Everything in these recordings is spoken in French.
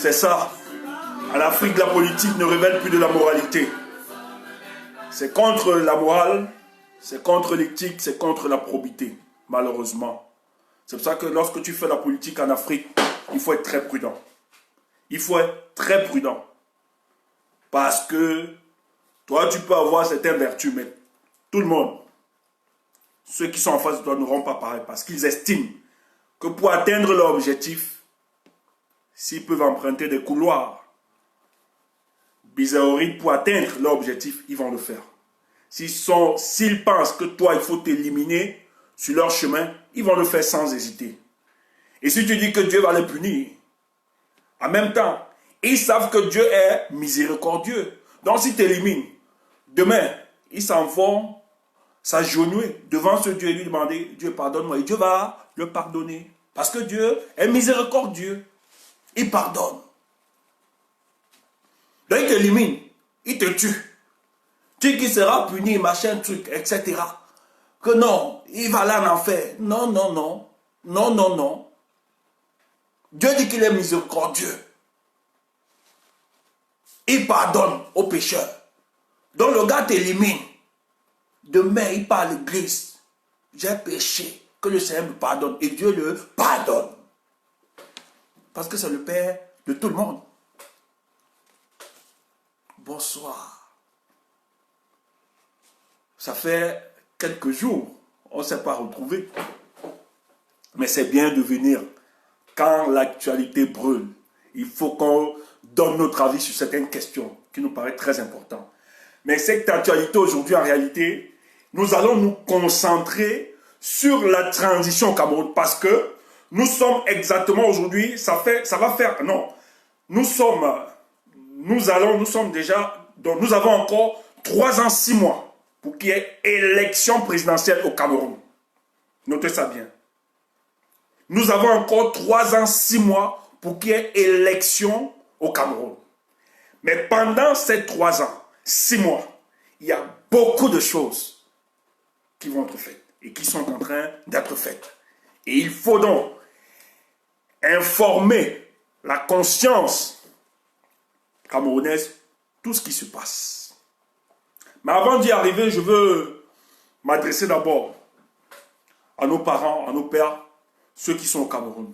C'est ça. En Afrique, la politique ne révèle plus de la moralité. C'est contre la morale, c'est contre l'éthique, c'est contre la probité, malheureusement. C'est pour ça que lorsque tu fais la politique en Afrique, il faut être très prudent. Il faut être très prudent. Parce que toi, tu peux avoir certaines vertus, mais tout le monde, ceux qui sont en face de toi n'auront pas pareil. Parce qu'ils estiment que pour atteindre leur objectif, s'ils peuvent emprunter des couloirs bizarroïdes pour atteindre leur objectif, ils vont le faire. S'ils pensent que toi, il faut t'éliminer sur leur chemin, ils vont le faire sans hésiter. Et si tu dis que Dieu va les punir, en même temps, ils savent que Dieu est miséricordieux. Donc s'ils t'éliminent, demain, ils s'en vont s'agenouiller devant ce Dieu et lui demander, Dieu pardonne-moi. Et Dieu va le pardonner. Parce que Dieu est miséricordieux. Il pardonne. Donc il t'élimine, il te tue. Tu qui sera puni, machin, truc, etc. Que non, il va aller en enfer. Non, non, non. Non, non, non. Dieu dit qu'il est miséricordieux. Il pardonne aux pécheurs. Donc le gars t'élimine. Demain, il part à l'église. J'ai péché. Que le Seigneur me pardonne. Et Dieu le pardonne. Parce que c'est le Père de tout le monde. Bonsoir. Ça fait quelques jours. On ne s'est pas retrouvés. Mais c'est bien de venir. Quand l'actualité brûle, il faut qu'on donne notre avis sur certaines questions qui nous paraissent très importantes. Mais cette actualité aujourd'hui, en réalité, nous allons nous concentrer sur la transition au Cameroun parce que nous sommes exactement aujourd'hui, nous avons encore 3 ans, 6 mois pour qu'il y ait élection présidentielle au Cameroun. Notez ça bien. Nous avons encore 3 ans, 6 mois pour qu'il y ait élection au Cameroun. Mais pendant ces 3 ans, 6 mois, il y a beaucoup de choses qui vont être faites et qui sont en train d'être faites. Et il faut donc informer la conscience camerounaise tout ce qui se passe. Mais avant d'y arriver, je veux m'adresser d'abord à nos parents, à nos pères, ceux qui sont au Cameroun.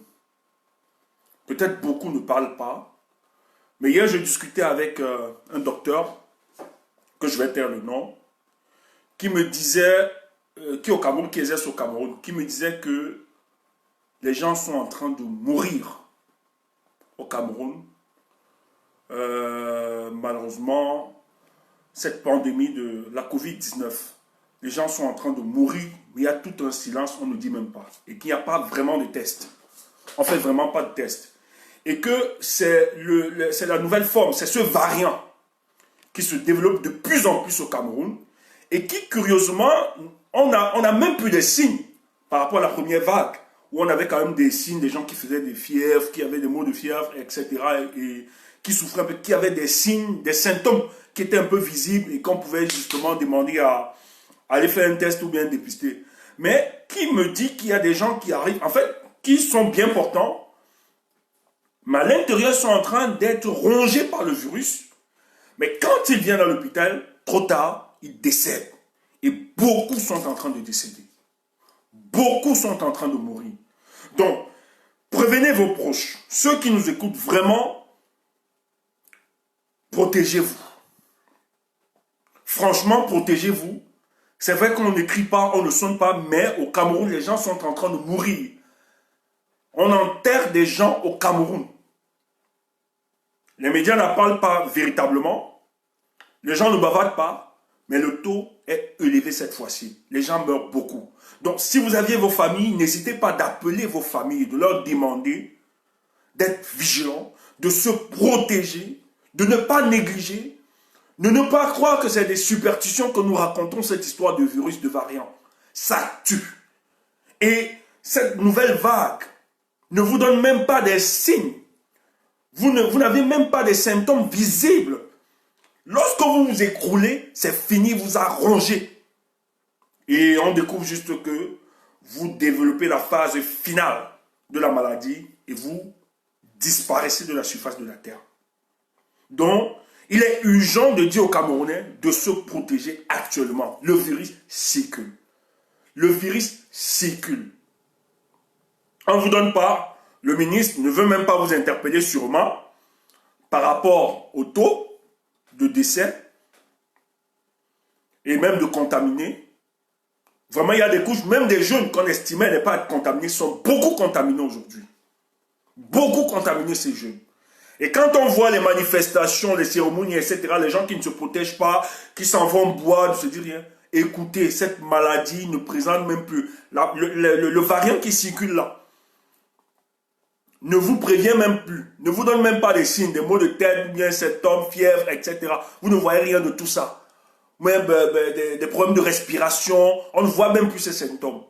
Peut-être beaucoup ne parlent pas, mais hier j'ai discuté avec un docteur, que je vais taire le nom, qui me disait, qui exerce au Cameroun, qui me disait que les gens sont en train de mourir au Cameroun. Malheureusement, cette pandémie de la Covid-19, les gens sont en train de mourir, mais il y a tout un silence, on ne dit même pas. Et qu'il n'y a pas vraiment de tests. On ne fait vraiment pas de tests. Et que c'est la nouvelle forme, c'est ce variant qui se développe de plus en plus au Cameroun et qui, curieusement, on a même plus de signes par rapport à la première vague, où on avait quand même des signes, des gens qui faisaient des fièvres, qui avaient des maux de fièvre, etc. et qui souffraient un peu, qui avaient des signes, des symptômes qui étaient un peu visibles et qu'on pouvait justement demander à aller faire un test ou bien dépister. Mais qui me dit qu'il y a des gens qui arrivent, en fait, qui sont bien portants, mais à l'intérieur sont en train d'être rongés par le virus. Mais quand ils viennent à l'hôpital, trop tard, ils décèdent. Et beaucoup sont en train de décéder. Beaucoup sont en train de mourir. Donc, prévenez vos proches. Ceux qui nous écoutent vraiment, protégez-vous. Franchement, protégez-vous. C'est vrai qu'on n'écrit pas, on ne sonne pas, mais au Cameroun, les gens sont en train de mourir. On enterre des gens au Cameroun. Les médias n'en parlent pas véritablement. Les gens ne bavardent pas, mais le taux est élevé cette fois-ci. Les gens meurent beaucoup. Donc, si vous aviez vos familles, n'hésitez pas d'appeler vos familles, de leur demander d'être vigilants, de se protéger, de ne pas négliger, de ne pas croire que c'est des superstitions que nous racontons cette histoire de virus, de variant. Ça tue. Et cette nouvelle vague ne vous donne même pas des signes. Vous n'avez même pas des symptômes visibles. Lorsque vous vous écroulez, c'est fini, vous a rongé. Et on découvre juste que vous développez la phase finale de la maladie et vous disparaissait de la surface de la terre. Donc, il est urgent de dire aux Camerounais de se protéger actuellement. Le virus circule. Le virus circule. On ne vous donne pas, le ministre ne veut même pas vous interpeller sûrement par rapport au taux de décès et même de contaminés. Vraiment, il y a des couches, même des jeunes qu'on estimait ne pas être contaminés sont beaucoup contaminés aujourd'hui. Beaucoup contaminés ces jeunes. Et quand on voit les manifestations, les cérémonies, etc., les gens qui ne se protègent pas, qui s'en vont boire, ne se disent rien. Écoutez, cette maladie ne présente même plus. Le variant qui circule là ne vous prévient même plus. Ne vous donne même pas des signes, des maux de tête, bien symptômes, fièvre, etc. Vous ne voyez rien de tout ça. Même des problèmes de respiration, on ne voit même plus ces symptômes.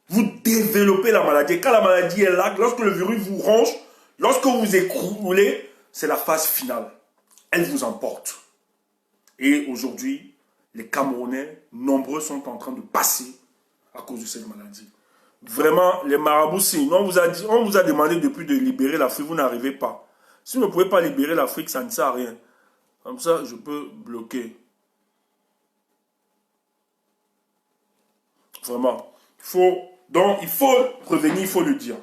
Vous développez la maladie. Quand la maladie est là, lorsque le virus vous ronge, lorsque vous écroulez, c'est la phase finale. Elle vous emporte. Et aujourd'hui, les Camerounais, nombreux sont en train de passer à cause de cette maladie. Vraiment, les marabouts, si on vous a demandé depuis de libérer l'Afrique, vous n'arrivez pas. Si vous ne pouvez pas libérer l'Afrique, ça ne sert à rien. Comme ça, je peux bloquer. Vraiment. Donc, il faut revenir, il faut le dire.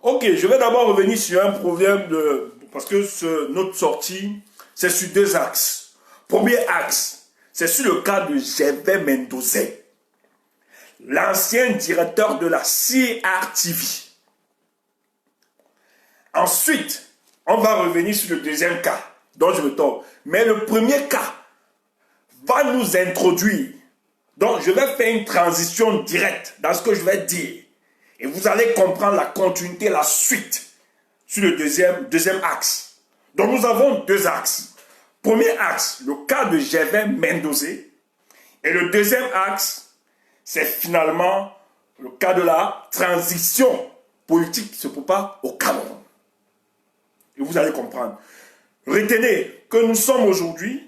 Ok, je vais d'abord revenir sur un problème parce que notre sortie, c'est sur deux axes. Premier axe, c'est sur le cas de Gervais Mendozé, l'ancien directeur de la CRTV. Ensuite, on va revenir sur le deuxième cas, dont je me trompe. Mais le premier cas va nous introduire. Donc, je vais faire une transition directe dans ce que je vais dire. Et vous allez comprendre la continuité, la suite sur le deuxième axe. Donc, nous avons deux axes. Premier axe, le cas de Gervais Mendozé. Et le deuxième axe, c'est finalement le cas de la transition politique qui se prépare au Cameroun. Et vous allez comprendre. Retenez que nous sommes aujourd'hui,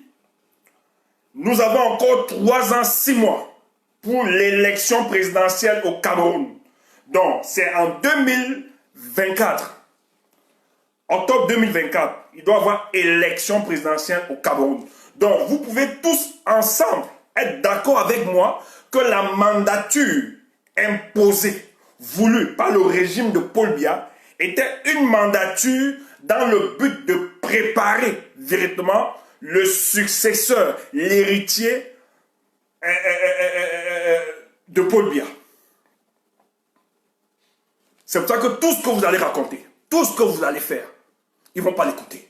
nous avons encore 3 ans, 6 mois pour l'élection présidentielle au Cameroun. Donc, c'est en 2024, octobre 2024, il doit y avoir élection présidentielle au Cameroun. Donc, vous pouvez tous ensemble être d'accord avec moi que la mandature imposée, voulue par le régime de Paul Biya, était une mandature dans le but de préparer véritablement le successeur, l'héritier de Paul Biya. C'est pour ça que tout ce que vous allez raconter, tout ce que vous allez faire, ils ne vont pas l'écouter.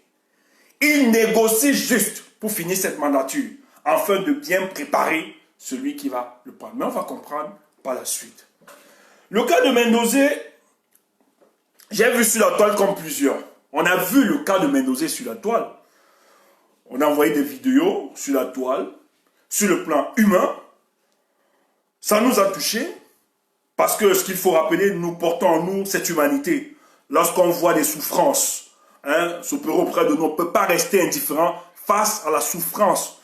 Ils négocient juste pour finir cette mandature, afin de bien préparer celui qui va le prendre. Mais on va comprendre par la suite. Le cas de Mendozé, j'ai vu sur la toile comme plusieurs. On a vu le cas de Mendozé sur la toile. On a envoyé des vidéos sur la toile, sur le plan humain. Ça nous a touchés, parce que ce qu'il faut rappeler, nous portons en nous cette humanité. Lorsqu'on voit des souffrances, s'opérer auprès de nous, on ne peut pas rester indifférent face à la souffrance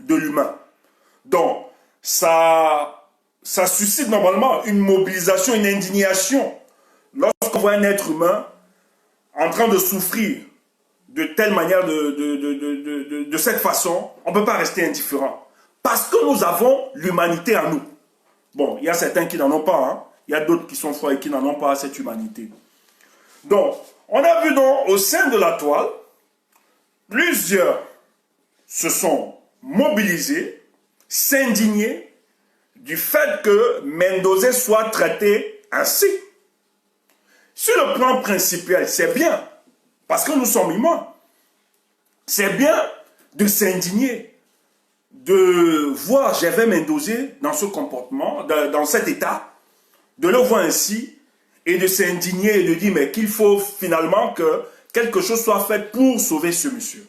de l'humain. Donc, ça suscite normalement une mobilisation, une indignation. Lorsqu'on voit un être humain en train de souffrir de telle manière, de cette façon, on ne peut pas rester indifférent. Parce que nous avons l'humanité en nous. Bon, il y a certains qui n'en ont pas. Il y a d'autres qui sont forts et qui n'en ont pas cette humanité. Donc, on a vu donc au sein de la toile, plusieurs se sont mobilisés, s'indigner du fait que Mendozé soit traité ainsi. Sur le plan principal, c'est bien, parce que nous sommes humains. C'est bien de s'indigner, de voir Gervais Mendozé dans ce comportement, dans cet état, de le voir ainsi, et de s'indigner et de dire mais qu'il faut finalement que quelque chose soit fait pour sauver ce monsieur.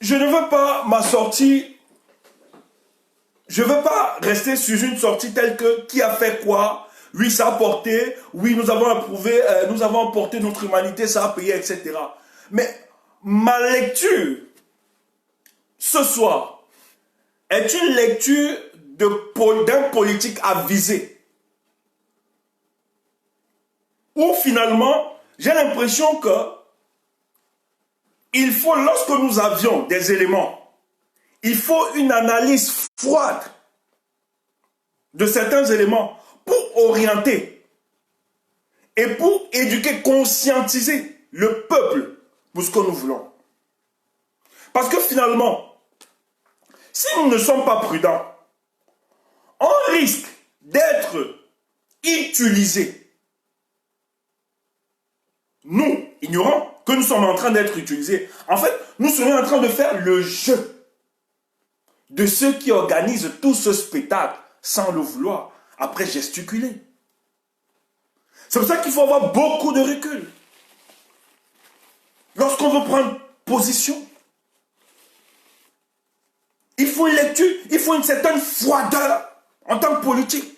Je ne veux pas ma sortie, je ne veux pas rester sur une sortie telle que qui a fait quoi, oui ça a porté, oui nous avons approuvé, nous avons apporté notre humanité, ça a payé, etc. Mais ma lecture ce soir est une lecture d'un politique avisé. où finalement, j'ai l'impression que il faut, lorsque nous avions des éléments, il faut une analyse froide de certains éléments pour orienter et pour éduquer, conscientiser le peuple pour ce que nous voulons. Parce que finalement, si nous ne sommes pas prudents, on risque d'être utilisés. Nous, ignorants, que nous sommes en train d'être utilisés. En fait, nous serions en train de faire le jeu de ceux qui organisent tout ce spectacle sans le vouloir, après gesticuler. C'est pour ça qu'il faut avoir beaucoup de recul. Lorsqu'on veut prendre position, il faut une lecture, il faut une certaine froideur en tant que politique.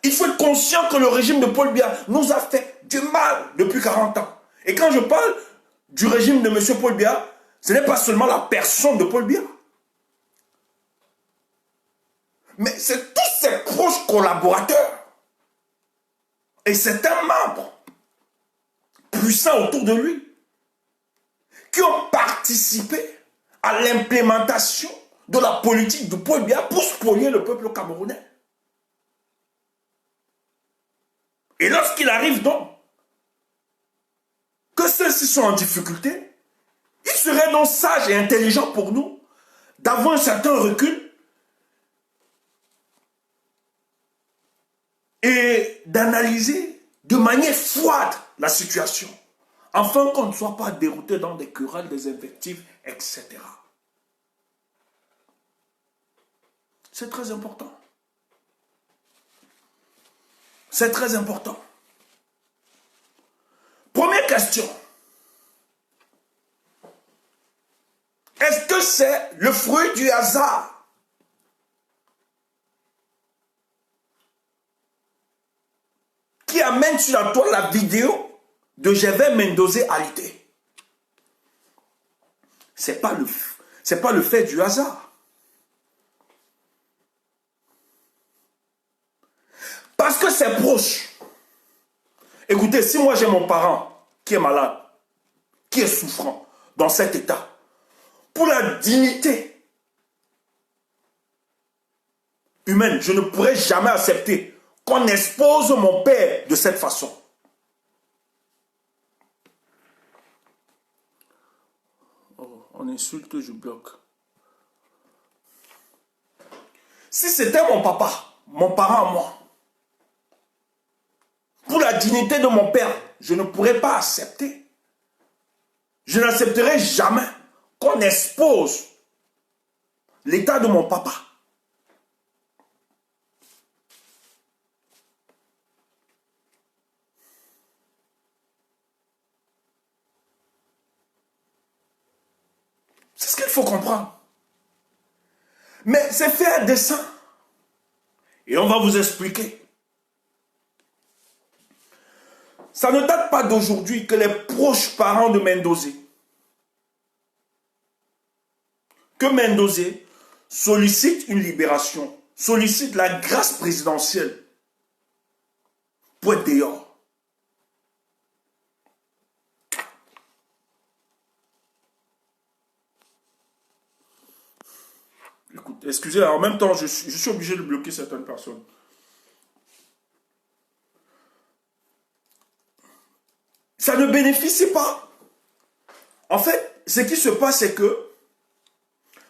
Il faut être conscient que le régime de Paul Biya nous a fait du mal depuis 40 ans. Et quand je parle du régime de M. Paul Biya, ce n'est pas seulement la personne de Paul Biya. Mais c'est tous ses proches collaborateurs et certains membres puissants autour de lui qui ont participé à l'implémentation de la politique de Paul Biya pour spolier le peuple camerounais. Et lorsqu'il arrive donc que ceux-ci sont en difficulté, il serait donc sage et intelligent pour nous d'avoir un certain recul et d'analyser de manière froide la situation, afin qu'on ne soit pas dérouté dans des querelles, des invectives, etc. C'est très important. C'est très important. Première question. Est-ce que c'est le fruit du hasard? Qui amène sur la toile la vidéo de Gervais Mendozé alité? C'est pas le fait du hasard. Parce que c'est proche. Écoutez, si moi j'ai mon parent qui est malade, qui est souffrant, dans cet état, pour la dignité humaine, je ne pourrais jamais accepter qu'on expose mon père de cette façon. Oh, on insulte, je bloque. Si c'était mon papa, mon parent à moi, pour la dignité de mon père, je ne pourrais pas accepter. Je n'accepterai jamais qu'on expose l'état de mon papa. C'est ce qu'il faut comprendre. Mais c'est fait à dessein. Et on va vous expliquer. Ça ne date pas d'aujourd'hui que les proches parents de Mendozé, que Mendozé sollicite une libération, sollicite la grâce présidentielle pour être dehors. Écoute, excusez, en même temps, je suis obligé de bloquer certaines personnes. Ça ne bénéficie pas. En fait, ce qui se passe, c'est que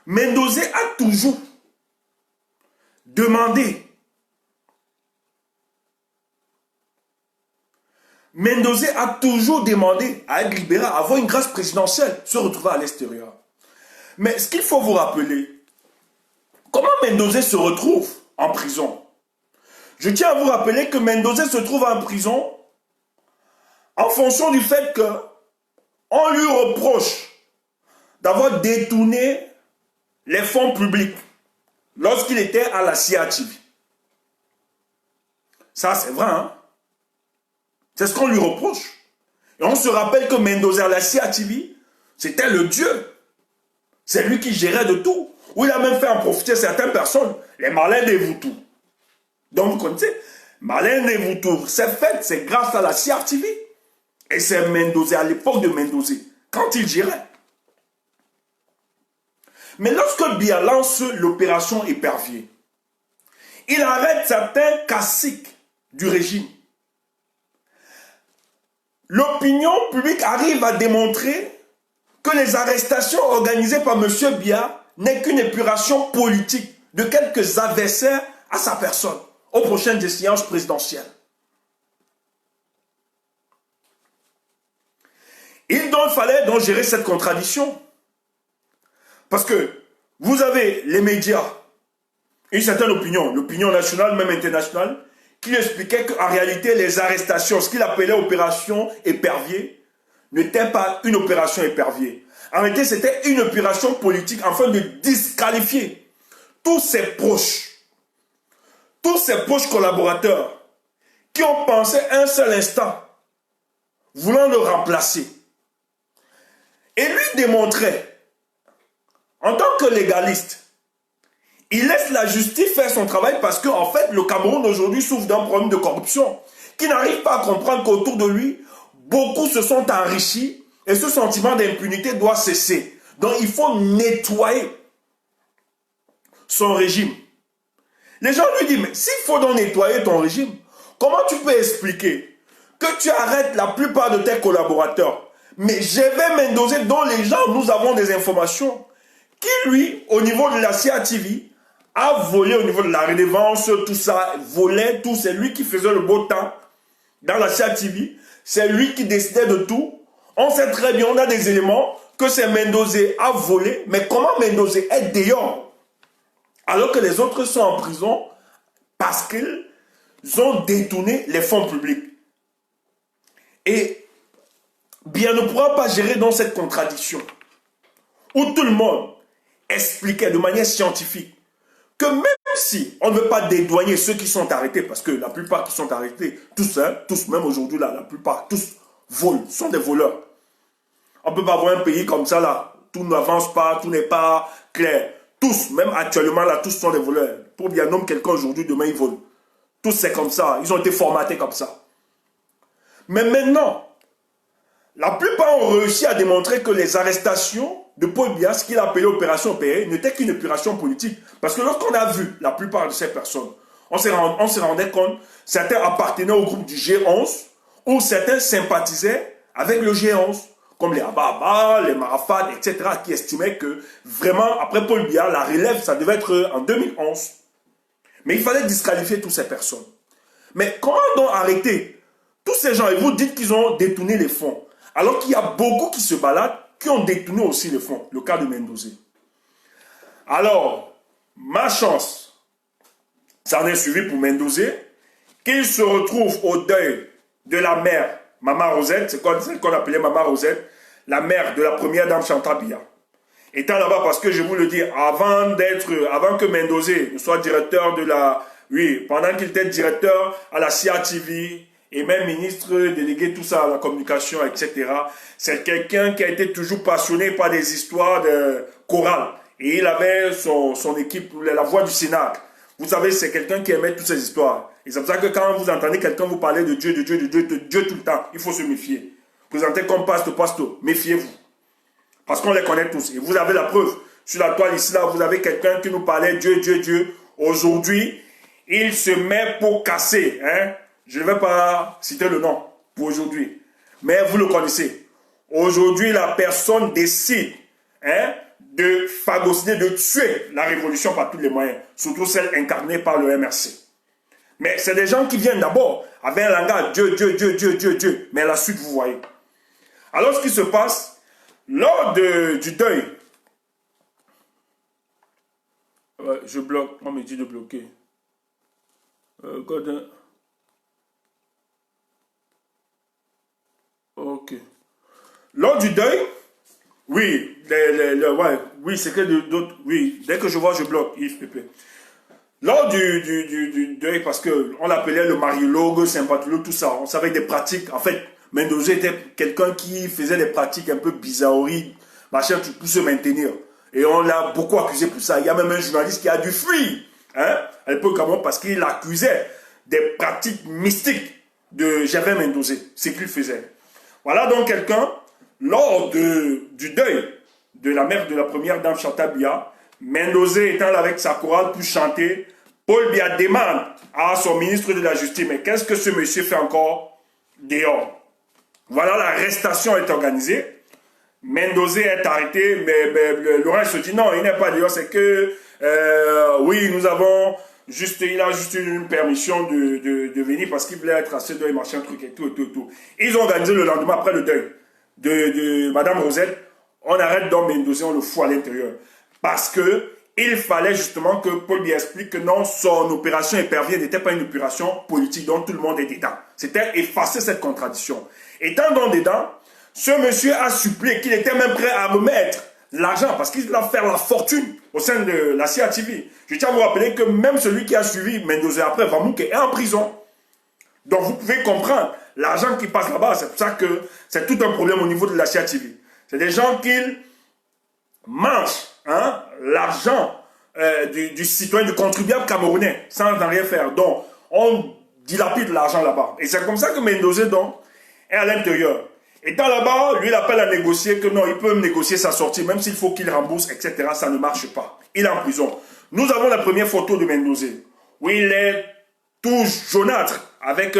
Mendozé a toujours demandé. Mendozé a toujours demandé à être libéré, à avoir une grâce présidentielle, se retrouver à l'extérieur. Mais ce qu'il faut vous rappeler, comment Mendozé se retrouve en prison? Je tiens à vous rappeler que Mendozé se trouve en prison en fonction du fait qu'on lui reproche d'avoir détourné les fonds publics lorsqu'il était à la CIA-TV. Ça, c'est vrai, hein? C'est ce qu'on lui reproche. Et on se rappelle que Mendozé à la CIA-TV, c'était le dieu. C'est lui qui gérait de tout. Où il a même fait en profiter certaines personnes, les malins des Voutou. Donc, vous connaissez, Malin Voutour, c'est fait, c'est grâce à la CRTV. Et c'est Mendoza, à l'époque de Mendoza, quand il gérait. Mais lorsque Biya lance l'opération Épervier, il arrête certains caciques du régime. L'opinion publique arrive à démontrer que les arrestations organisées par M. Biya n'est qu'une épuration politique de quelques adversaires à sa personne aux prochaines échéances présidentielles. Il fallait donc gérer cette contradiction. Parce que vous avez les médias, une certaine opinion, l'opinion nationale, même internationale, qui expliquait qu'en réalité, les arrestations, ce qu'il appelait opération Épervier, n'était pas une opération Épervier. En réalité, c'était une opération politique afin de disqualifier tous ses proches collaborateurs qui ont pensé un seul instant voulant le remplacer. Et lui démontrait, en tant que légaliste, il laisse la justice faire son travail parce qu'en fait, le Cameroun aujourd'hui souffre d'un problème de corruption qui n'arrive pas à comprendre qu'autour de lui, beaucoup se sont enrichis et ce sentiment d'impunité doit cesser. Donc, il faut nettoyer son régime. Les gens lui disent, mais s'il faut donc nettoyer ton régime, comment tu peux expliquer que tu arrêtes la plupart de tes collaborateurs? Mais Gervais Mendoza, dont les gens, nous avons des informations, qui lui, au niveau de la CRTV, a volé au niveau de la redevance, tout ça, volait tout, c'est lui qui faisait le beau temps dans la CRTV, c'est lui qui décidait de tout. On sait très bien, on a des éléments que c'est Mendoza a volé, mais comment Mendoza est dehors alors que les autres sont en prison parce qu'ils ont détourné les fonds publics. Et bien ne pourra pas gérer dans cette contradiction où tout le monde expliquait de manière scientifique que même si on ne veut pas dédouaner ceux qui sont arrêtés, parce que la plupart qui sont arrêtés, tous, même aujourd'hui là, la plupart, tous volent, sont des voleurs. On ne peut pas avoir un pays comme ça là, tout n'avance pas, tout n'est pas clair. Tous, même actuellement là, tous sont des voleurs. Pour bien nommer quelqu'un aujourd'hui, demain ils volent. Tous c'est comme ça, ils ont été formatés comme ça. Mais maintenant, la plupart ont réussi à démontrer que les arrestations de Paul Biya, ce qu'il a appelé opération Opéré, n'était qu'une opération politique. Parce que lorsqu'on a vu la plupart de ces personnes, on se rendait compte, certains appartenaient au groupe du G11, ou certains sympathisaient avec le G11, comme les Ababa, les Marafat, etc., qui estimaient que vraiment, après Paul Biya, la relève, ça devait être en 2011. Mais il fallait disqualifier toutes ces personnes. Mais comment donc arrêter tous ces gens? Et vous dites qu'ils ont détourné les fonds. Alors qu'il y a beaucoup qui se baladent, qui ont détourné aussi les fonds. Le cas de Mendoza. Alors, ma chance, ça en est suivi pour Mendoza, qu'il se retrouve au deuil de la mère, Maman Rosette, c'est qu'on appelait Maman Rosette, la mère de la première dame Chantal Biya. Étant là-bas, parce que je vous le dis, avant que Mendoza soit directeur de la... Oui, pendant qu'il était directeur à la CRTV, et même ministre délégué, tout ça, la communication, etc. C'est quelqu'un qui a été toujours passionné par des histoires de chorale. Et il avait son équipe, la voix du Sénat. Vous savez, c'est quelqu'un qui aimait toutes ces histoires. Et c'est pour ça que quand vous entendez quelqu'un vous parler de Dieu, de Dieu tout le temps, il faut se méfier. Présentez comme pasteur, méfiez-vous. Parce qu'on les connaît tous. Et vous avez la preuve. Sur la toile ici, là, vous avez quelqu'un qui nous parlait Dieu. Aujourd'hui, il se met pour casser, hein. Je ne vais pas citer le nom pour aujourd'hui, mais vous le connaissez. Aujourd'hui, la personne décide de phagocyter, de tuer la révolution par tous les moyens, surtout celle incarnée par le MRC. Mais c'est des gens qui viennent d'abord avec un langage Dieu, mais la suite, vous voyez. Alors, ce qui se passe, lors du deuil, je bloque, on me dit de bloquer. Ok. Lors du deuil, oui, oui, c'est que d'autres, oui, dès que je vois, je bloque, Yves Pépé. Lors du deuil, parce qu'on l'appelait le mariologue, sympathologue, tout ça, on savait des pratiques, en fait, Mendoza était quelqu'un qui faisait des pratiques un peu bizarreries, machin, pour se maintenir. Et on l'a beaucoup accusé pour ça. Il y a même un journaliste qui a dû fuir, hein, à l'époque, parce qu'il l'accusait des pratiques mystiques de Gervais Mendoza, ce qu'il faisait. Voilà donc quelqu'un, lors du deuil de la mère de la première dame Chantal Biya, Mendoza étant là avec sa chorale pour chanter, Paul Biya demande à son ministre de la Justice, mais qu'est-ce que ce monsieur fait encore dehors? Voilà, l'arrestation est organisée. Mendoza est arrêté, mais Laurent se dit non, il n'est pas dehors, c'est que oui, il a juste une permission de venir parce qu'il voulait être assez deuil, machin, truc et tout, et tout, et tout. Ils ont organisé le lendemain après le deuil de Madame Rosette. On arrête donc Mendoza, on le fout à l'intérieur. Parce que il fallait justement que Paul Biya explique que non, son opération épervier n'était pas une opération politique dont tout le monde est dedans. C'était effacer cette contradiction. Étant donc dedans, ce monsieur a supplié qu'il était même prêt à remettre l'argent parce qu'il va faire la fortune au sein de la CATV. Je tiens à vous rappeler que même celui qui a suivi Mendoza après Vamouke est en prison. Donc vous pouvez comprendre l'argent qui passe là-bas. C'est pour ça que c'est tout un problème au niveau de la CATV. C'est des gens qui mangent l'argent du citoyen, du contribuable camerounais sans rien faire. Donc on dilapide l'argent là-bas. Et c'est comme ça que Mendoza donc est à l'intérieur. Étant là-bas, lui, il appelle à négocier que non, il peut négocier sa sortie, même s'il faut qu'il rembourse, etc. Ça ne marche pas. Il est en prison. Nous avons la première photo de Mendoza, où il est tout jaunâtre, avec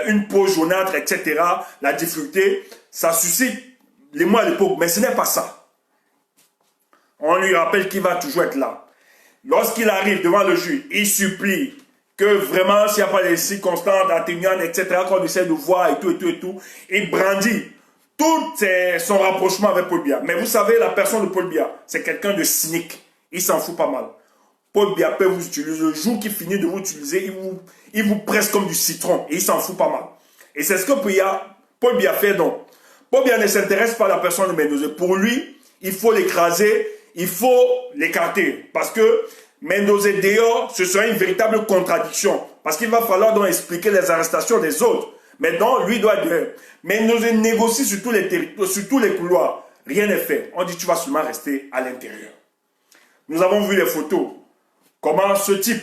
une peau jaunâtre, etc. La difficulté, ça suscite l'émoi à l'époque, mais ce n'est pas ça. On lui rappelle qu'il va toujours être là. Lorsqu'il arrive devant le juge, il supplie que vraiment, s'il n'y a pas de circonstances atténuantes, etc., qu'on essaie de voir et tout, et tout, et tout, il brandit tout son rapprochement avec Paul Biya. Mais vous savez, la personne de Paul Biya, c'est quelqu'un de cynique. Il s'en fout pas mal. Paul Biya peut vous utiliser. Le jour qu'il finit de vous utiliser, il vous presse comme du citron. Et il s'en fout pas mal. Et c'est ce que Paul Biya fait donc. Paul Biya ne s'intéresse pas à la personne de Mendoza. Pour lui, il faut l'écraser, il faut l'écarter. Parce que Mendoza dehors, ce sera une véritable contradiction. Parce qu'il va falloir donc expliquer les arrestations des autres. Mais donc, lui doit dire, Mendoza négocie sur tous les territoires, sur tous les couloirs. Rien n'est fait. On dit, tu vas seulement rester à l'intérieur. Nous avons vu les photos. Comment ce type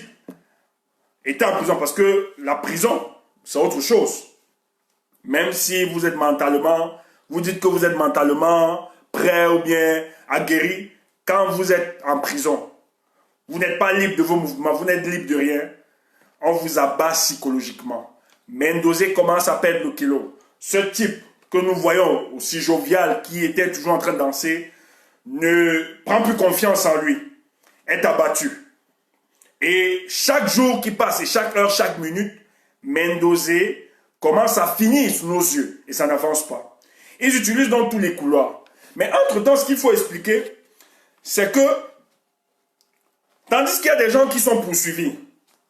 était en prison. Parce que la prison, c'est autre chose. Même si vous êtes mentalement, vous dites que vous êtes mentalement prêt ou bien aguerri, quand vous êtes en prison, vous n'êtes pas libre de vos mouvements, vous n'êtes libre de rien. On vous abat psychologiquement. Mendoza commence à perdre le kilo. Ce type que nous voyons aussi jovial, qui était toujours en train de danser, ne prend plus confiance en lui, est abattu. Et chaque jour qui passe, et chaque heure, chaque minute, Mendoza commence à finir sous nos yeux. Et ça n'avance pas. Ils utilisent donc tous les couloirs. Mais entre-temps, ce qu'il faut expliquer, c'est que tandis qu'il y a des gens qui sont poursuivis,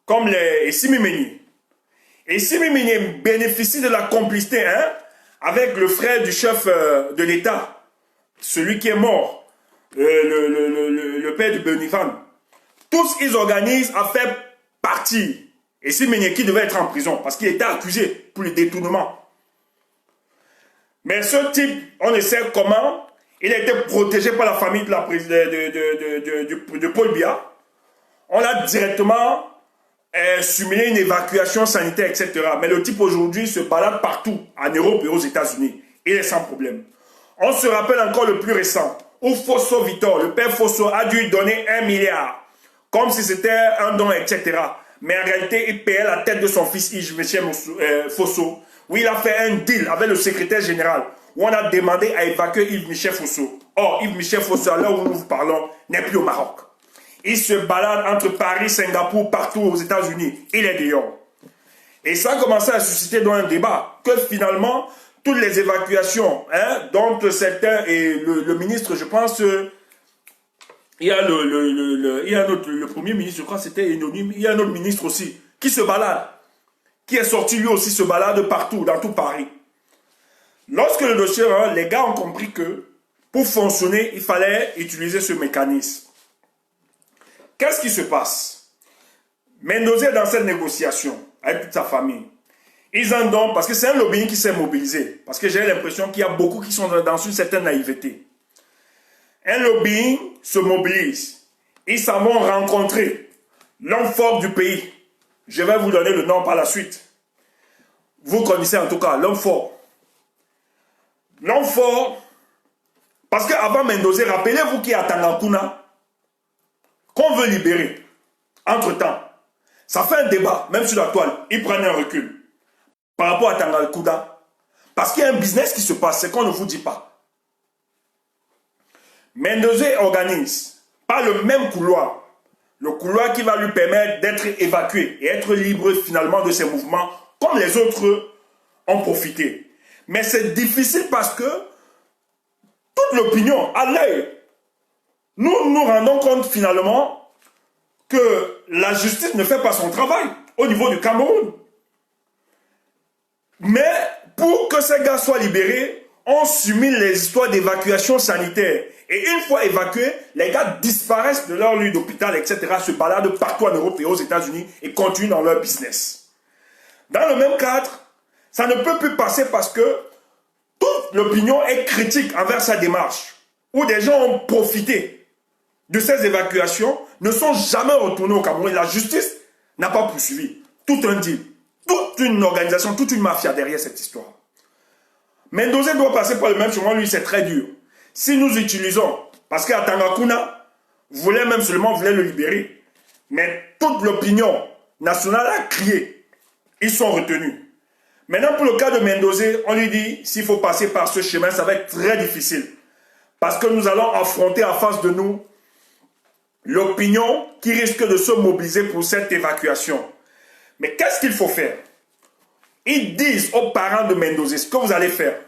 comme les Essimimeni. Essimimeni bénéficie de la complicité avec le frère du chef de l'État, celui qui est mort, le père de Benivan. Tous, ils organisent à faire partir Essimimeni qui devait être en prison parce qu'il était accusé pour le détournement. Mais ce type, on ne sait comment, il a été protégé par la famille de Paul Biya. On a directement simulé une évacuation sanitaire, etc. Mais le type aujourd'hui se balade partout, en Europe et aux États-Unis. Il est sans problème. On se rappelle encore le plus récent, où Fosso Victor, le père Fosso, a dû donner 1 milliard, comme si c'était un don, etc. Mais en réalité, il payait la tête de son fils Yves-Michel Fosso, où il a fait un deal avec le secrétaire général, où on a demandé à évacuer Yves-Michel Fosso. Or, Yves-Michel Fosso, à l'heure où nous vous parlons, n'est plus au Maroc. Il se balade entre Paris, Singapour, partout aux États-Unis. Il est dehors. Et ça a commencé à susciter dans un débat que finalement, toutes les évacuations, dont certains, et le ministre, je pense, il y a le premier ministre, je crois que c'était anonyme, il y a un autre ministre aussi, qui se balade, qui est sorti lui aussi se balade partout, dans tout Paris. Lorsque le dossier, les gars ont compris que pour fonctionner, il fallait utiliser ce mécanisme. Qu'est-ce qui se passe? Mendoza est dans cette négociation avec toute sa famille. Ils en donnent, parce que c'est un lobbying qui s'est mobilisé. Parce que j'ai l'impression qu'il y a beaucoup qui sont dans une certaine naïveté. Un lobbying se mobilise. Ils s'en vont rencontrer l'homme fort du pays, Je vais vous donner le nom par la suite. Vous connaissez en tout cas l'homme fort. L'homme fort, parce qu'avant Mendoza, rappelez-vous qu'il y a Tangakuna, qu'on veut libérer. Entre-temps, ça fait un débat, même sur la toile. Ils prennent un recul par rapport à Tangakuna. Parce qu'il y a un business qui se passe, c'est qu'on ne vous dit pas. Mendoza organise par le même couloir. Le couloir qui va lui permettre d'être évacué et être libre finalement de ses mouvements, comme les autres ont profité. Mais c'est difficile parce que toute l'opinion, à l'œil, nous nous rendons compte finalement que la justice ne fait pas son travail au niveau du Cameroun. Mais pour que ces gars soient libérés, on subit les histoires d'évacuation sanitaire. Et une fois évacués, les gars disparaissent de leur lieu d'hôpital, etc., se baladent partout en Europe et aux États-Unis et continuent dans leur business. Dans le même cadre, ça ne peut plus passer parce que toute l'opinion est critique envers sa démarche, où des gens ont profité de ces évacuations, ne sont jamais retournés au Cameroun. La justice n'a pas poursuivi. Tout un deal, toute une organisation, toute une mafia derrière cette histoire. Mendoza doit passer par le même chemin, lui c'est très dur. Si nous utilisons, parce qu'à Tangakuna, voulait le libérer, mais toute l'opinion nationale a crié. Ils sont retenus. Maintenant, pour le cas de Mendoza, on lui dit, s'il faut passer par ce chemin, ça va être très difficile. Parce que nous allons affronter en face de nous l'opinion qui risque de se mobiliser pour cette évacuation. Mais qu'est-ce qu'il faut faire? Ils disent aux parents de Mendoza, ce que vous allez faire,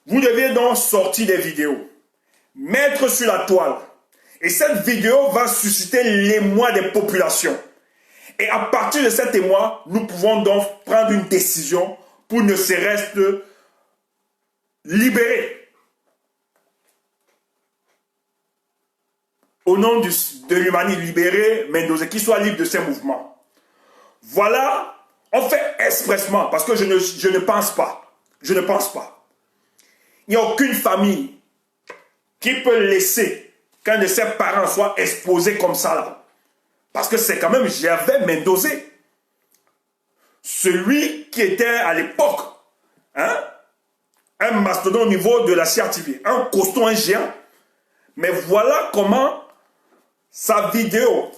vous devez donc sortir des vidéos, mettre sur la toile. Et cette vidéo va susciter l'émoi des populations. Et à partir de cet émoi, nous pouvons donc prendre une décision pour ne serait-ce libérer. Au nom de l'humanité, libérer Mendoza, qu'il soit libre de ses mouvements. Voilà, on fait expressement, parce que je ne pense pas. Je ne pense pas. Il n'y a aucune famille qui peut laisser qu'un de ses parents soit exposé comme ça là. Parce que c'est quand même Gervais Mendoza. Celui qui était à l'époque un mastodonte au niveau de la CRTV. Un costaud, un géant. Mais voilà comment sa vidéo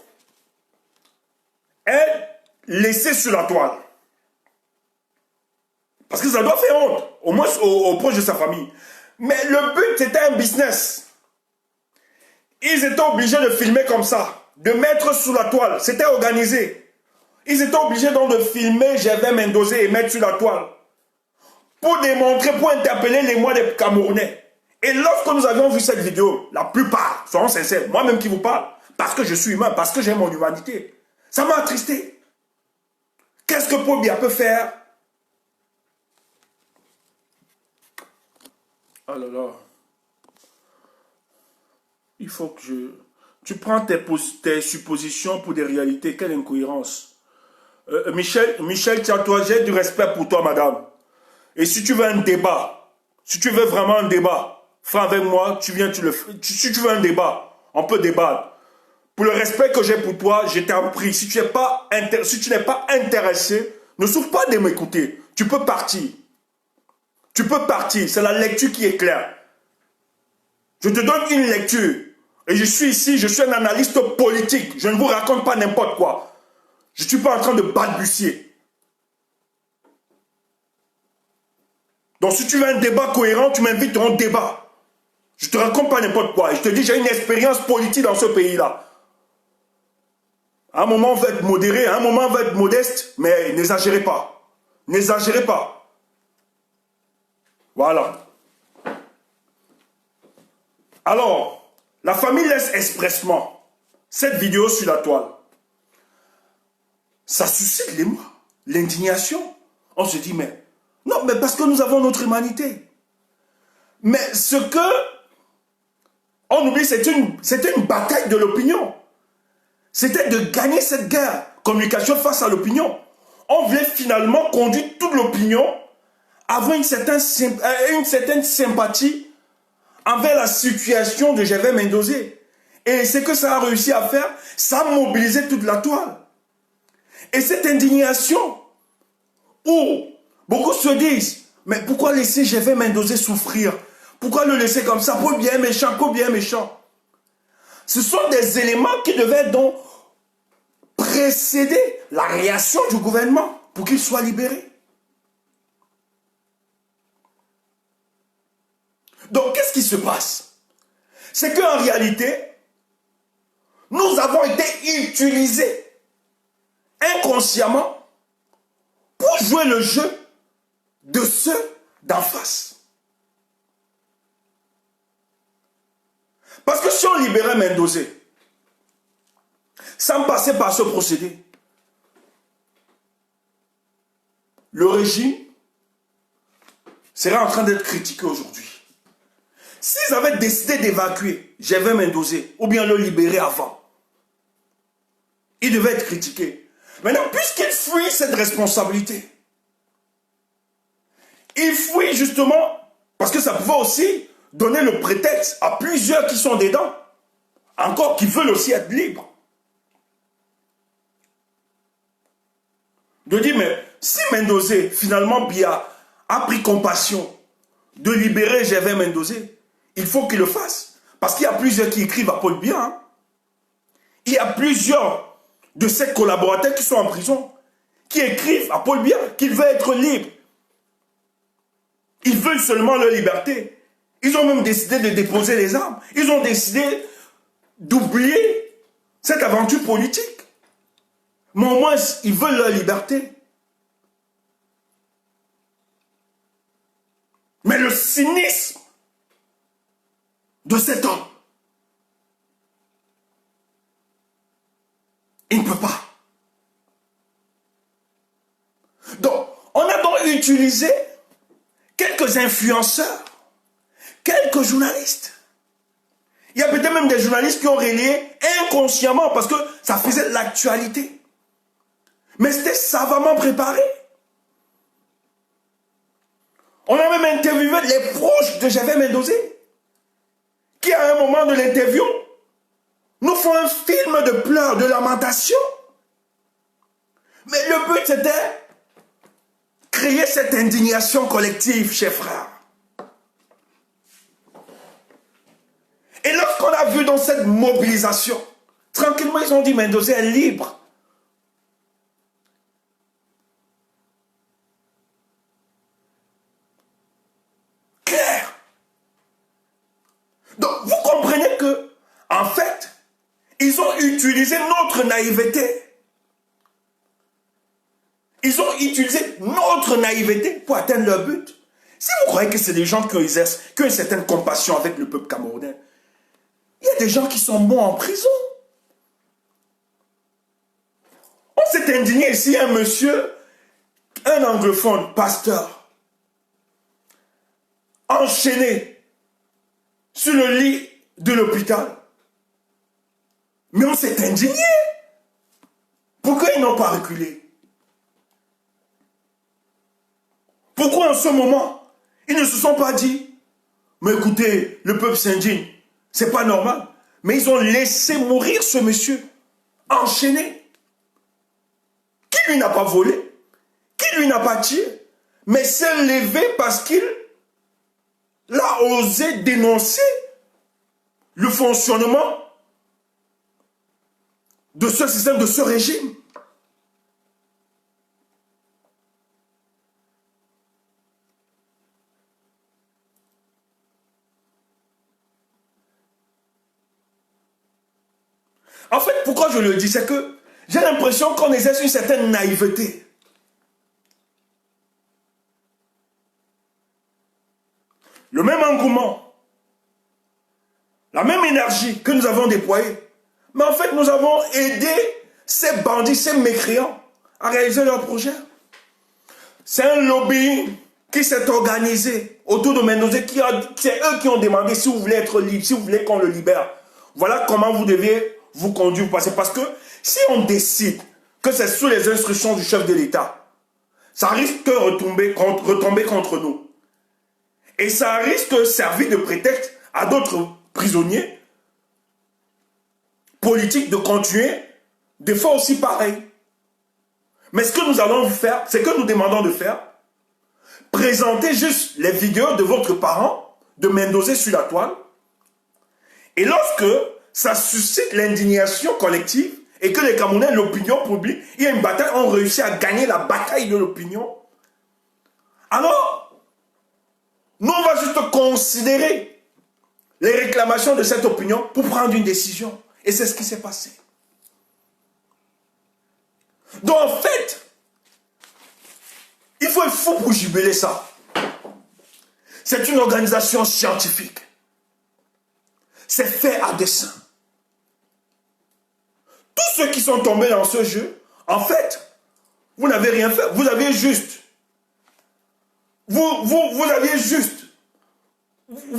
est laissée sur la toile. Parce que ça doit faire honte, au moins aux proches de sa famille. Mais le but, c'était un business. Ils étaient obligés de filmer comme ça, de mettre sous la toile. C'était organisé. Ils étaient obligés donc de filmer Gervais Mendoza et mettre sur la toile. Pour démontrer, pour interpeller les mois des Camerounais. Et lorsque nous avions vu cette vidéo, la plupart, soyons sincères, moi-même qui vous parle, parce que je suis humain, parce que j'ai mon humanité, ça m'a attristé. Qu'est-ce que Paul Biya peut faire? Oh là là. Il faut que tu prends tes suppositions pour des réalités. Quelle incohérence. Michel, tiens-toi, j'ai du respect pour toi, madame. Et si tu veux un débat, si tu veux vraiment un débat, fais avec moi, tu viens, si tu veux un débat, on peut débattre. Pour le respect que j'ai pour toi, je t'en prie. Si tu n'es pas intéressé, ne souffre pas de m'écouter. Tu peux partir. Tu peux partir. C'est la lecture qui est claire. Je te donne une lecture. Et je suis ici, je suis un analyste politique. Je ne vous raconte pas n'importe quoi. Je ne suis pas en train de balbutier. Donc si tu veux un débat cohérent, tu m'invites à un débat. Je ne te raconte pas n'importe quoi. Et je te dis, j'ai une expérience politique dans ce pays-là. À un moment, on va être modéré, à un moment, on va être modeste, mais n'exagérez pas. N'exagérez pas. Voilà. Alors, la famille laisse expressement cette vidéo sur la toile. Ça suscite l'émoi, l'indignation. On se dit, mais non, mais parce que nous avons notre humanité. Mais ce que on oublie, c'était une bataille de l'opinion. C'était de gagner cette guerre, communication face à l'opinion. On voulait finalement conduire toute l'opinion à avoir une certaine sympathie envers la situation de Gervais Mendoza. Et ce que ça a réussi à faire, ça a mobilisé toute la toile. Et cette indignation, où beaucoup se disent, mais pourquoi laisser Gervais Mendoza souffrir? Pourquoi le laisser comme ça? Pour bien méchant, pour bien méchant. Ce sont des éléments qui devaient donc précéder la réaction du gouvernement pour qu'il soit libéré. Donc, qu'est-ce qui se passe? C'est qu'en réalité, nous avons été utilisés inconsciemment pour jouer le jeu de ceux d'en face. Parce que si on libérait Mendoza, sans passer par ce procédé, le régime serait en train d'être critiqué aujourd'hui. S'ils avaient décidé d'évacuer Gervais Mendoza ou bien le libérer avant, il devait être critiqué. Maintenant, puisqu'il fuit cette responsabilité, il fuit justement parce que ça pouvait aussi donner le prétexte à plusieurs qui sont dedans, encore qui veulent aussi être libres. De dire, mais si Mendoza, finalement, Biya, a pris compassion de libérer Gervais Mendoza, il faut qu'il le fasse. Parce qu'il y a plusieurs qui écrivent à Paul Biya. Hein. Il y a plusieurs de ses collaborateurs qui sont en prison, qui écrivent à Paul Biya qu'il veut être libre. Ils veulent seulement leur liberté. Ils ont même décidé de déposer les armes. Ils ont décidé d'oublier cette aventure politique. Mais au moins, ils veulent leur liberté. Mais le cynisme de cet homme, il ne peut pas. Donc, on a donc utilisé quelques influenceurs, quelques journalistes. Il y a peut-être même des journalistes qui ont relayé inconsciemment parce que ça faisait l'actualité. Mais c'était savamment préparé. On a même interviewé les proches de Gervais Mendoza, qui à un moment de l'interview nous font un film de pleurs, de lamentation. Mais le but c'était créer cette indignation collective, chers frères. Et lorsqu'on a vu dans cette mobilisation, tranquillement ils ont dit Mendoza est libre. Clair. Donc vous comprenez que, en fait, ils ont utilisé notre naïveté. Ils ont utilisé notre naïveté pour atteindre leur but. Si vous croyez que c'est des gens qui exercent une certaine compassion avec le peuple camerounais, il y a des gens qui sont morts en prison. On s'est indigné ici, un monsieur, un anglophone, pasteur, enchaîné sur le lit de l'hôpital. Mais on s'est indigné. Pourquoi ils n'ont pas reculé? Pourquoi en ce moment, ils ne se sont pas dit, mais écoutez, le peuple s'indigne, c'est pas normal. Mais ils ont laissé mourir ce monsieur, enchaîné, qui lui n'a pas volé, qui lui n'a pas tiré, mais s'est levé parce qu'il a osé dénoncer le fonctionnement de ce système, de ce régime. En fait, pourquoi je le dis, c'est que j'ai l'impression qu'on exerce une certaine naïveté. Le même engouement, la même énergie que nous avons déployée, mais en fait, nous avons aidé ces bandits, ces mécréants à réaliser leur projet. C'est un lobby qui s'est organisé autour de Mendoza, c'est eux qui ont demandé si vous voulez être libre, si vous voulez qu'on le libère. Voilà comment vous devez vous conduire, parce que si on décide que c'est sous les instructions du chef de l'État, ça risque de retomber contre nous. Et ça risque de servir de prétexte à d'autres prisonniers politiques de continuer de faire aussi pareil. Mais ce que nous allons vous faire, ce que nous demandons de faire, présentez juste les vidéos de votre parent, de Mendoza sur la toile. Et lorsque ça suscite l'indignation collective et que les Camerounais, l'opinion publique, il y a une bataille, ont réussi à gagner la bataille de l'opinion, alors, nous, on va juste considérer les réclamations de cette opinion pour prendre une décision. Et c'est ce qui s'est passé. Donc, en fait, il faut être fou pour jubiler ça. C'est une organisation scientifique. C'est fait à dessein. Tous ceux qui sont tombés dans ce jeu, en fait, vous n'avez rien fait. Vous avez juste... Vous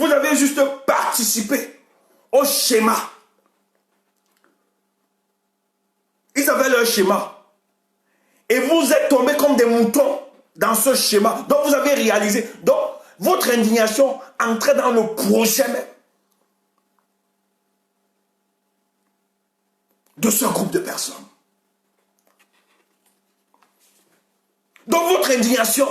avez juste participé au schéma. Ils avaient leur schéma. Et vous êtes tombés comme des moutons dans ce schéma. Donc vous avez réalisé. Donc votre indignation entrait dans le projet même de ce groupe de personnes. Donc votre indignation,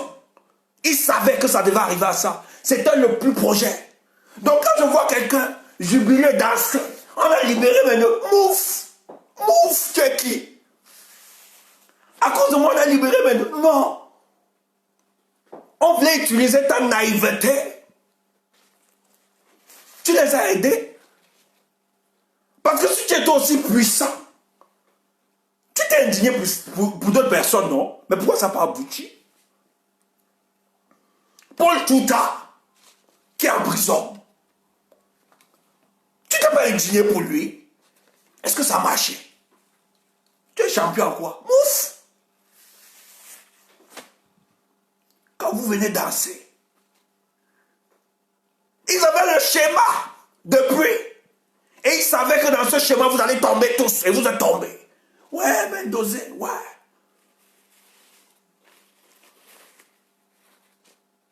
ils savaient que ça devait arriver à ça. C'était le plus projet. Donc quand je vois quelqu'un jubiler, danser, on a libéré maintenant, mouf, mouf, tu es qui? À cause de moi, on a libéré maintenant. Non. On voulait utiliser ta naïveté. Tu les as aidés. Parce que si tu étais aussi puissant, tu t'es indigné pour d'autres personnes, non? Mais pourquoi ça n'a pas abouti? Paul Touta, qui est en prison, tu t'es pas indigné pour lui? Est-ce que ça a marché? Tu es champion en quoi? Mouf! Quand vous venez danser, ils avaient le schéma depuis. Et ils savaient que dans ce schéma, vous allez tomber tous. Et vous êtes tombés. Ouais, Mendoza, ouais.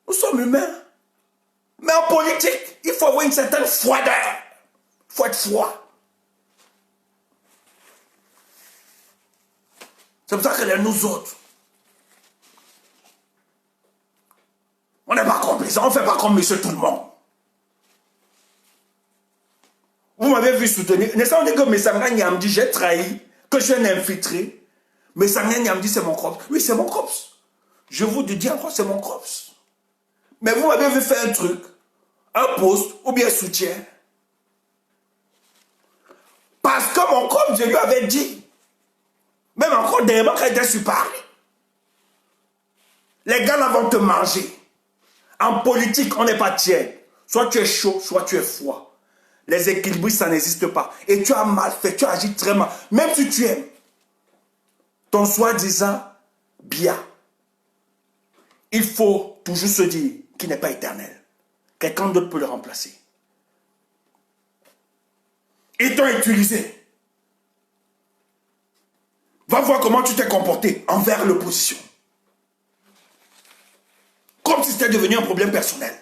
Nous sommes humains. Mais en politique, il faut avoir une certaine froideur. Il faut être froid. C'est pour ça que nous autres, on n'est pas complaisants, on ne fait pas comme monsieur tout le monde. Vous m'avez vu soutenir. N'est-ce pas, on dit que Messanga Nyamdi, j'ai trahi, que je suis un infiltré. Messanga Nyamdi, c'est mon corps. Oui, c'est mon corps. Je vous dis encore, c'est mon corps. Mais vous m'avez vu faire un truc, un post ou bien soutien. Parce que mon corps, je lui avais dit, même encore dernièrement quand il était sur Paris, les gars là vont te manger. En politique, on n'est pas tiède. Soit tu es chaud, soit tu es froid. Les équilibres, ça n'existe pas. Et tu as mal fait, tu as agi très mal. Même si tu aimes ton soi-disant bien, il faut toujours se dire qu'il n'est pas éternel. Quelqu'un d'autre peut le remplacer. Ils t'ont utilisé. Va voir comment tu t'es comporté envers l'opposition. Comme si c'était devenu un problème personnel.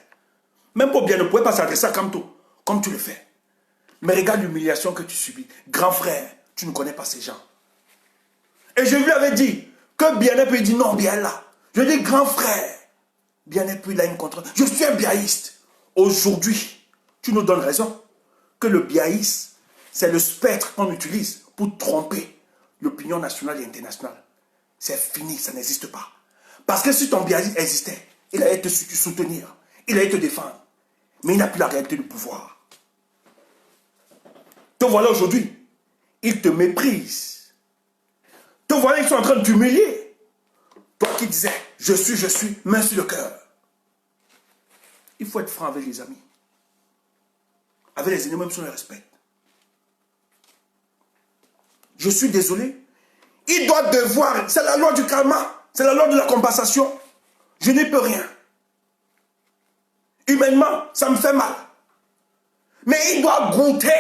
Même pour bien ne pouvait pas s'adresser à Kamto, comme tu le fais. Mais regarde l'humiliation que tu subis. Grand frère, tu ne connais pas ces gens. Et je lui avais dit que Bien-être, il dit non, bien là. Je dis grand frère, Bien-être, il a une contre. Je suis un biaïste. Aujourd'hui, tu nous donnes raison que le biaïsme, c'est le spectre qu'on utilise pour tromper l'opinion nationale et internationale. C'est fini, ça n'existe pas. Parce que si ton biaïsme existait, il allait te soutenir, il allait te défendre. Mais il n'a plus la réalité du pouvoir. Te voilà aujourd'hui, ils te méprisent. Te voilà, ils sont en train de t'humilier. Toi qui disais, je suis, main sur le cœur. Il faut être franc avec les amis. Avec les ennemis, même si on les respecte. Je suis désolé. Il doit devoir, c'est la loi du karma, c'est la loi de la compensation. Je n'y peux rien. Humainement, ça me fait mal. Mais il doit goûter.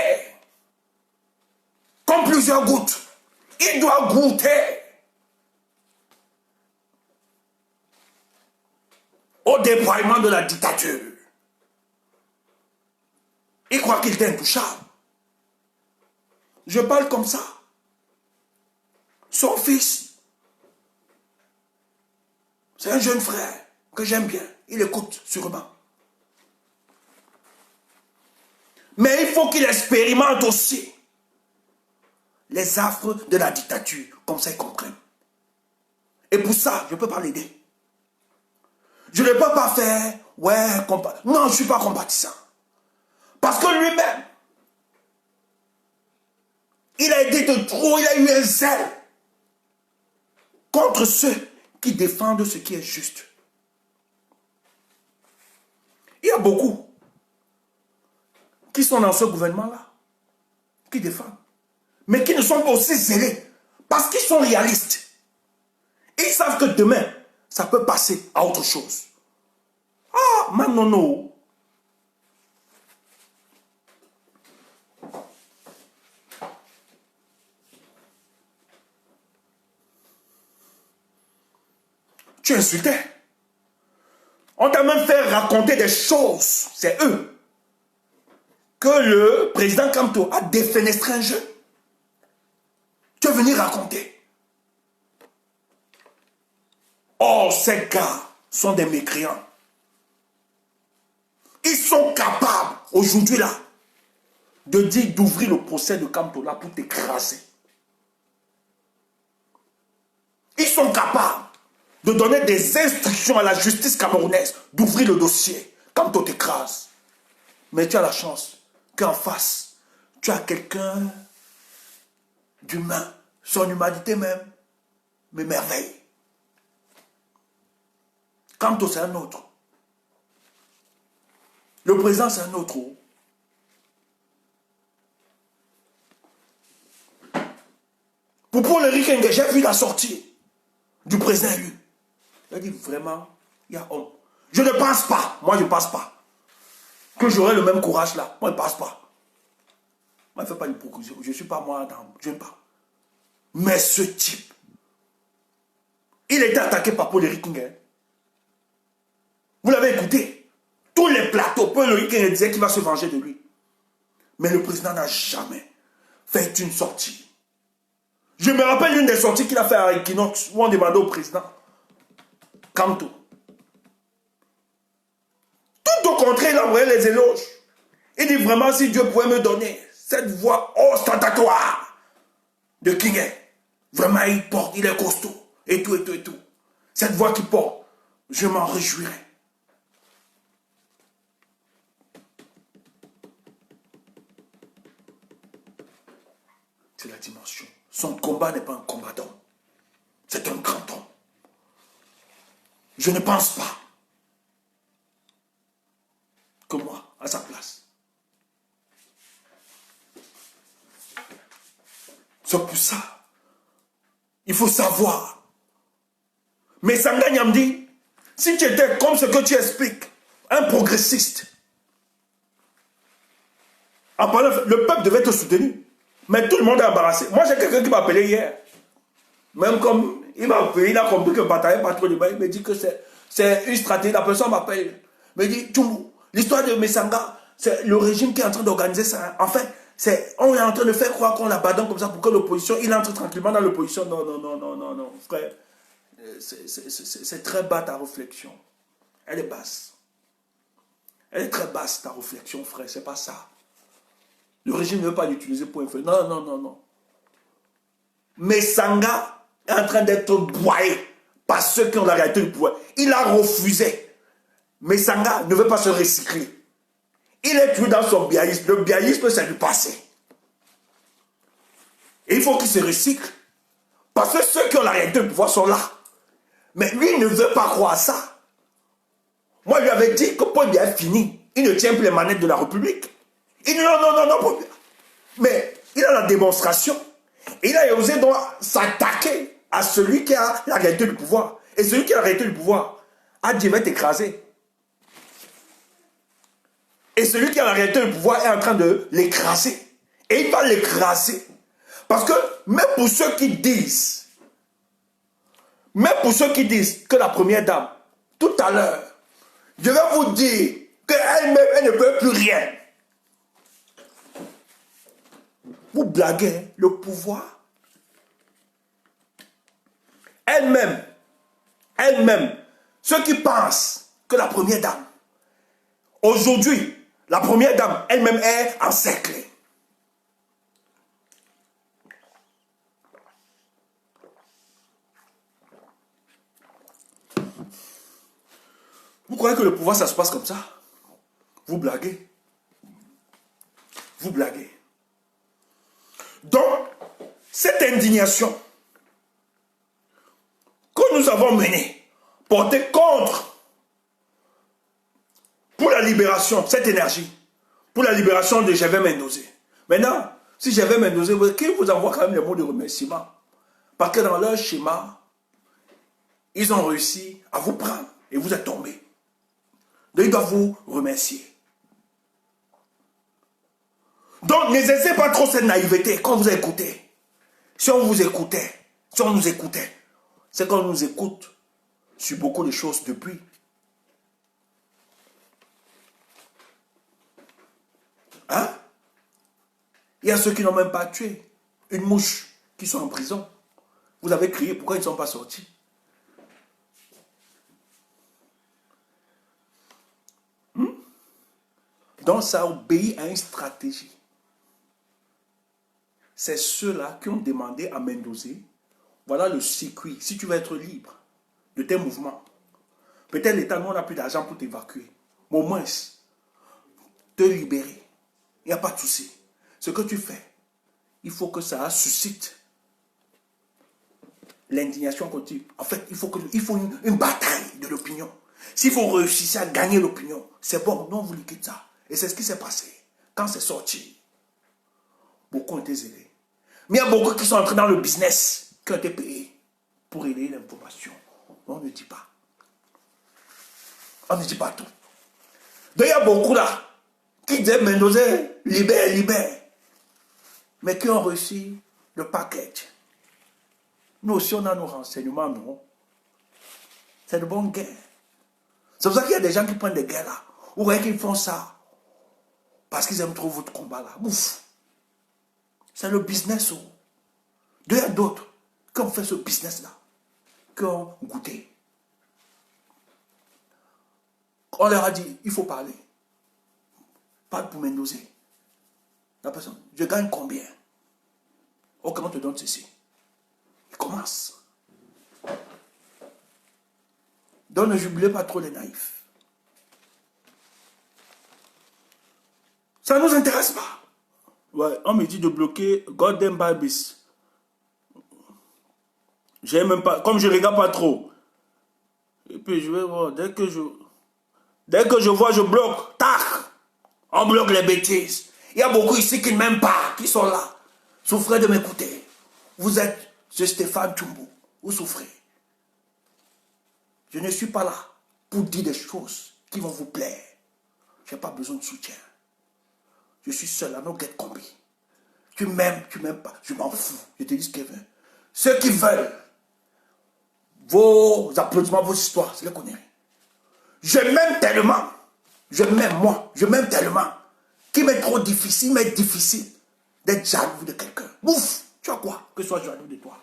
Comme plusieurs gouttes. Il doit goûter au déploiement de la dictature. Il croit qu'il est intouchable. Je parle comme ça. Son fils, C'est un jeune frère que j'aime bien. Il écoute sûrement. Mais il faut qu'il expérimente aussi les affres de la dictature. Comme ça, il comprenne. Et pour ça, je ne peux pas l'aider. Je ne peux pas faire, ouais, non, je ne suis pas compatissant. Parce que lui-même, il a été de trop, il a eu un zèle contre ceux qui défendent ce qui est juste. Il y a beaucoup qui sont dans ce gouvernement-là, qui défendent, mais qui ne sont pas aussi zélés, parce qu'ils sont réalistes. Ils savent que demain, ça peut passer à autre chose. Ah, man, non, non. Tu insultais. On t'a même fait raconter des choses. C'est eux. Que le président Kamto a défenestré un jeu. Tu es venu raconter. Oh, ces gars sont des mécréants. Ils sont capables, aujourd'hui là, de dire d'ouvrir le procès de Kamto là pour t'écraser. Ils sont capables de donner des instructions à la justice camerounaise d'ouvrir le dossier. Kamto t'écrase. Mais tu as la chance qu'en face, tu as quelqu'un d'humain, son humanité même, mais merveille. Kamto, c'est un autre. Le président, c'est un autre. Pour Paul Henri, j'ai vu la sortie du président élu. Il a dit vraiment, il y a homme. Je ne pense pas, moi je ne pense pas, que j'aurai le même courage là. Moi je ne pense pas. Moi je ne fais pas l'hypocrisie. Je ne suis pas moi, je n'aime pas. Mais ce type, il a été attaqué par Paul Henri. Vous l'avez écouté. Tous les plateaux, Paul Henri disait qu'il va se venger de lui. Mais le président n'a jamais fait une sortie. Je me rappelle l'une des sorties qu'il a fait à Equinox, où on demandait au président Kamto. Tout au contraire, il a envoyé les éloges. Il dit vraiment, si Dieu pouvait me donner cette voix ostentatoire de Kingé, vraiment il porte, il est costaud, et tout, et tout, et tout. Cette voix qu'il porte, je m'en réjouirais. C'est la dimension. Son combat n'est pas un combat d'homme. C'est un grand homme. Je ne pense pas que moi, à sa place. C'est pour ça. Il faut savoir. Mais Sanga Nyamdi, si tu étais comme ce que tu expliques, un progressiste, en parlant, le peuple devait te soutenir. Mais tout le monde est embarrassé. Moi, j'ai quelqu'un qui m'a appelé hier. Même comme il m'a appelé, il a compris que bataille pas trop de bail. Il me dit que c'est une stratégie. La personne m'appelle. Il me dit, Tchoumou, l'histoire de Messanga, c'est le régime qui est en train d'organiser ça. En fait, on est en train de faire croire qu'on l'abandonne comme ça pour que l'opposition, il entre tranquillement dans l'opposition. Non, non, non, non, non, non, frère. C'est très bas ta réflexion. Elle est basse. Elle est très basse ta réflexion, frère. C'est pas ça. Le régime ne veut pas l'utiliser pour influer. Non, non, non, non. Mais Sanga est en train d'être broyé par ceux qui ont la réalité du pouvoir. Il a refusé. Mais Sanga ne veut pas se recycler. Il est toujours dans son biaïsme. Le biaïsme, c'est du passé. Et il faut qu'il se recycle. Parce que ceux qui ont la réalité du pouvoir sont là. Mais lui, il ne veut pas croire à ça. Moi, je lui avais dit que Paul Biya est fini. Il ne tient plus les manettes de la République. Il dit non, non, non, non, Paul Biya. Mais il a la démonstration. Et il a osé donc s'attaquer à celui qui a la réalité du pouvoir. Et celui qui a la réalité du pouvoir a dit, va t'écraser. Et celui qui a la réalité du pouvoir est en train de l'écraser. Et il va l'écraser. Parce que même pour ceux qui disent, que la première dame, tout à l'heure, je vais vous dire qu'elle-même, elle ne peut plus rien. Vous blaguez, le pouvoir. Elle-même, Ceux qui pensent que la première dame, aujourd'hui, la première dame elle-même est encerclée. Vous croyez que le pouvoir, ça se passe comme ça? Vous blaguez. Vous blaguez. Donc, cette indignation que nous avons menée, portée contre, pour la libération, cette énergie, pour la libération de Gervais Mendozé. Maintenant, si Gervais Mendozé, qui vous envoie quand même les mots de remerciement? Parce que dans leur schéma, ils ont réussi à vous prendre et vous êtes tombé. Donc, ils doivent vous remercier. Donc, n'exercez pas trop cette naïveté quand vous écoutez. Si on vous écoutait, si on nous écoutait, c'est qu'on nous écoute sur beaucoup de choses depuis. Hein? Il y a ceux qui n'ont même pas tué une mouche, qui sont en prison. Vous avez crié, pourquoi ils ne sont pas sortis? Donc ça obéit à une stratégie. C'est ceux-là qui ont demandé à Mendozé, voilà le circuit, si tu veux être libre de tes mouvements. Peut-être l'État, nous, on n'a plus d'argent pour t'évacuer. Mais au moins, te libérer. Il n'y a pas de souci. Ce que tu fais, il faut que ça suscite l'indignation continue. En fait, il faut une bataille de l'opinion. S'il faut réussir à gagner l'opinion, c'est bon, non, vous liquidez ça. Et c'est ce qui s'est passé. Quand c'est sorti, beaucoup ont été zélés. Mais il y a beaucoup qui sont entrés dans le business, qui ont été payés pour relayer l'information. On ne dit pas. On ne dit pas tout. Donc il y a beaucoup là qui disaient Mendozé, libère, libère. Mais qui ont reçu le package. Nous aussi, on a nos renseignements, non? C'est de bonne guerre. C'est pour ça qu'il y a des gens qui prennent des guerres là. Vous voyez qu'ils font ça parce qu'ils aiment trop votre combat là. Ouf. C'est le business. Oh. Il y a d'autres qui ont fait ce business là, qui ont goûté. On leur a dit, il faut parler. Parle pour Mendozé. La personne, je gagne combien? Oh, comment on te donne ceci? Il commence. Donc ne jubilez pas trop les naïfs. Ça ne nous intéresse pas. Ouais, on me dit de bloquer Golden Barbies. J'ai même pas, comme je regarde pas trop. Et puis je vais voir, dès que je vois, je bloque. Tac! On bloque les bêtises. Il y a beaucoup ici qui ne m'aiment pas, qui sont là. Souffrez de m'écouter. Vous êtes ce Stéphane Tchoumbou. Vous souffrez. Je ne suis pas là pour dire des choses qui vont vous plaire. Je n'ai pas besoin de soutien. Je suis seul à no get compris. Tu m'aimes pas. Je m'en fous. Je te dis ce qu'ils veulent. Ceux qui veulent vos applaudissements, vos histoires, je les connais. Je m'aime tellement. Je m'aime moi. Je m'aime tellement. Qu'il m'est trop difficile, d'être jaloux de quelqu'un. Ouf! Tu as quoi? Que je sois jaloux de toi.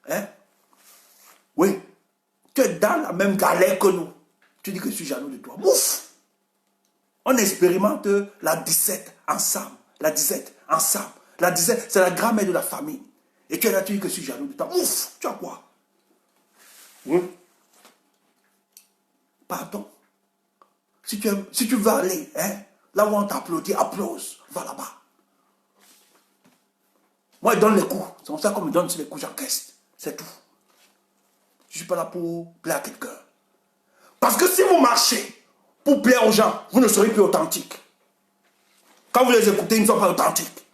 Hein? Oui. Tu es dans la même galère que nous. Tu dis que je suis jaloux de toi. Ouf! On expérimente la 17 ensemble. La 17 ensemble. La 17, c'est la grand-mère de la famille. Et tu es là, tu dis que je suis jaloux de toi. Ouf! Tu as quoi? Oui. Pardon? Si tu veux aller, hein, là où on t'applaudit, applause. Va là-bas. Moi, je donne les coups. C'est comme ça qu'on me donne les coups, j'encaisse. C'est tout. Je ne suis pas là pour plaire à quelqu'un. Parce que si vous marchez pour plaire aux gens, vous ne serez plus authentique. Quand vous les écoutez, ils ne sont pas authentiques.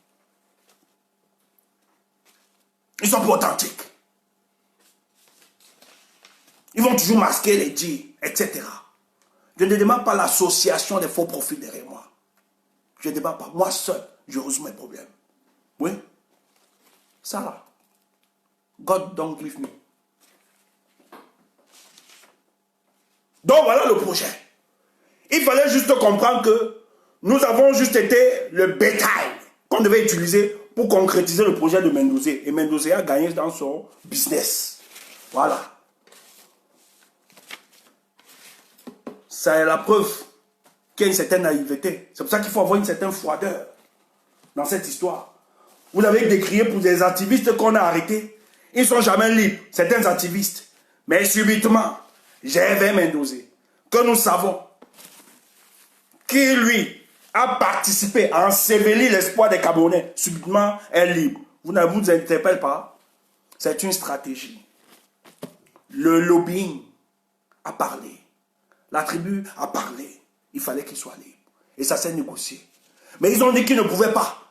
Ils sont plus authentiques. Ils vont toujours masquer les dires, etc. Je ne demande pas l'association des faux profils derrière moi. Je ne demande pas. Moi seul, je résout mes problèmes. Oui. Ça là. God don't give me. Donc voilà le projet. Il fallait juste comprendre que nous avons juste été le bétail qu'on devait utiliser pour concrétiser le projet de Mendozé. Et Mendozé a gagné dans son business. Voilà. c'est la preuve qu'il y a une certaine naïveté. C'est pour ça qu'il faut avoir une certaine froideur dans cette histoire. Vous l'avez décrié pour des activistes qu'on a arrêtés. Ils ne sont jamais libres, certains activistes. Mais subitement, Gervais Mendozé, que nous savons, qui lui a participé à ensevelir l'espoir des Camerounais, subitement est libre. Vous ne vous interpellez pas. C'est une stratégie. Le lobbying a parlé. La tribu a parlé. Il fallait qu'il soit libre. Et ça s'est négocié. Mais ils ont dit qu'ils ne pouvaient pas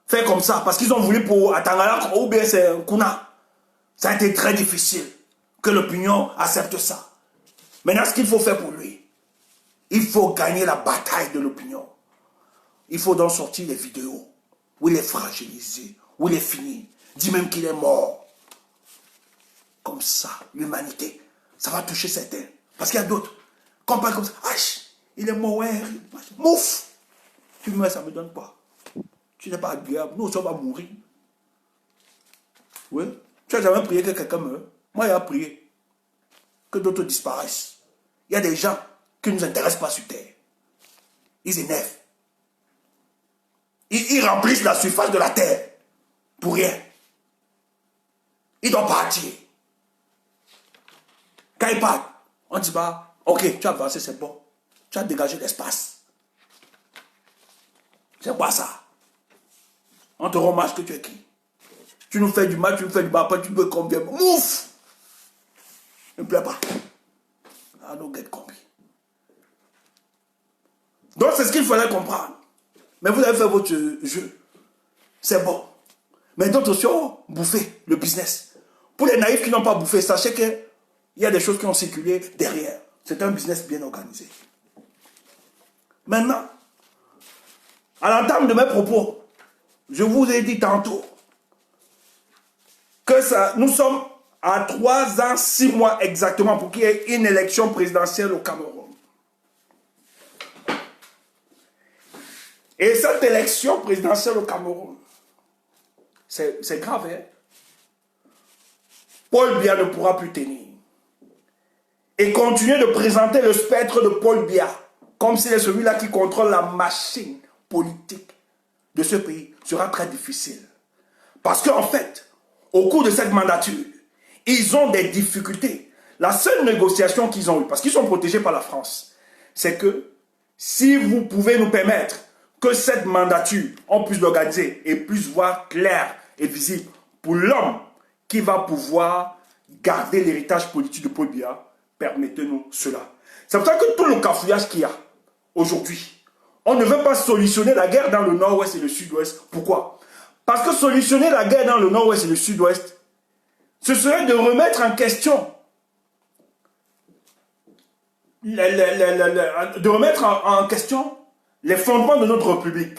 faire comme ça parce qu'ils ont voulu pour Atangana ou bien c'est Kuna. Ça a été très difficile que l'opinion accepte ça. Maintenant, ce qu'il faut faire pour lui, il faut gagner la bataille de l'opinion. Il faut donc sortir les vidéos où il est fragilisé, où il est fini. Dit même qu'il est mort. Comme ça, l'humanité, ça va toucher certains. Parce qu'il y a d'autres. Quand on parle comme ça, il est mort, ouais, mouf. Tu meurs, ça ne me donne pas. Tu n'es pas agréable. Nous, on va mourir. Oui. Tu n'as jamais prié que quelqu'un meure. Moi, j'ai prié que d'autres disparaissent. Il y a des gens qui ne nous intéressent pas sur terre. Ils énervent. Ils remplissent la surface de la terre pour rien. Ils doivent partir. Quand ils partent, on ne dit pas, ok, tu as avancé, c'est bon. Tu as dégagé l'espace. C'est quoi ça? On te remarque que tu es qui? Tu nous fais du mal, tu nous fais du mal, après tu veux combien? Mouf! Ne me plaît pas. I don't get combien. Donc c'est ce qu'il fallait comprendre. Mais vous avez fait votre jeu. C'est bon. Mais d'autres aussi ont bouffé le business. Pour les naïfs qui n'ont pas bouffé, sachez qu'il y a des choses qui ont circulé derrière. C'est un business bien organisé. Maintenant, à l'entame de mes propos, je vous ai dit tantôt que nous sommes à 3 ans, 6 mois exactement pour qu'il y ait une élection présidentielle au Cameroun. Et cette élection présidentielle au Cameroun, c'est grave, hein? Paul Biya ne pourra plus tenir. Et continuer de présenter le spectre de Paul Biya comme s'il est celui-là qui contrôle la machine politique de ce pays sera très difficile. Parce qu'en fait, au cours de cette mandature, ils ont des difficultés. La seule négociation qu'ils ont eue, parce qu'ils sont protégés par la France, c'est que si vous pouvez nous permettre que cette mandature, on puisse l'organiser et puisse voir clair et visible pour l'homme qui va pouvoir garder l'héritage politique de Paul Biya, permettez-nous cela. C'est pour ça que tout le cafouillage qu'il y a aujourd'hui, on ne veut pas solutionner la guerre dans le nord-ouest et le sud-ouest. Pourquoi? Parce que solutionner la guerre dans le nord-ouest et le sud-ouest, ce serait de remettre en question, les fondements de notre République.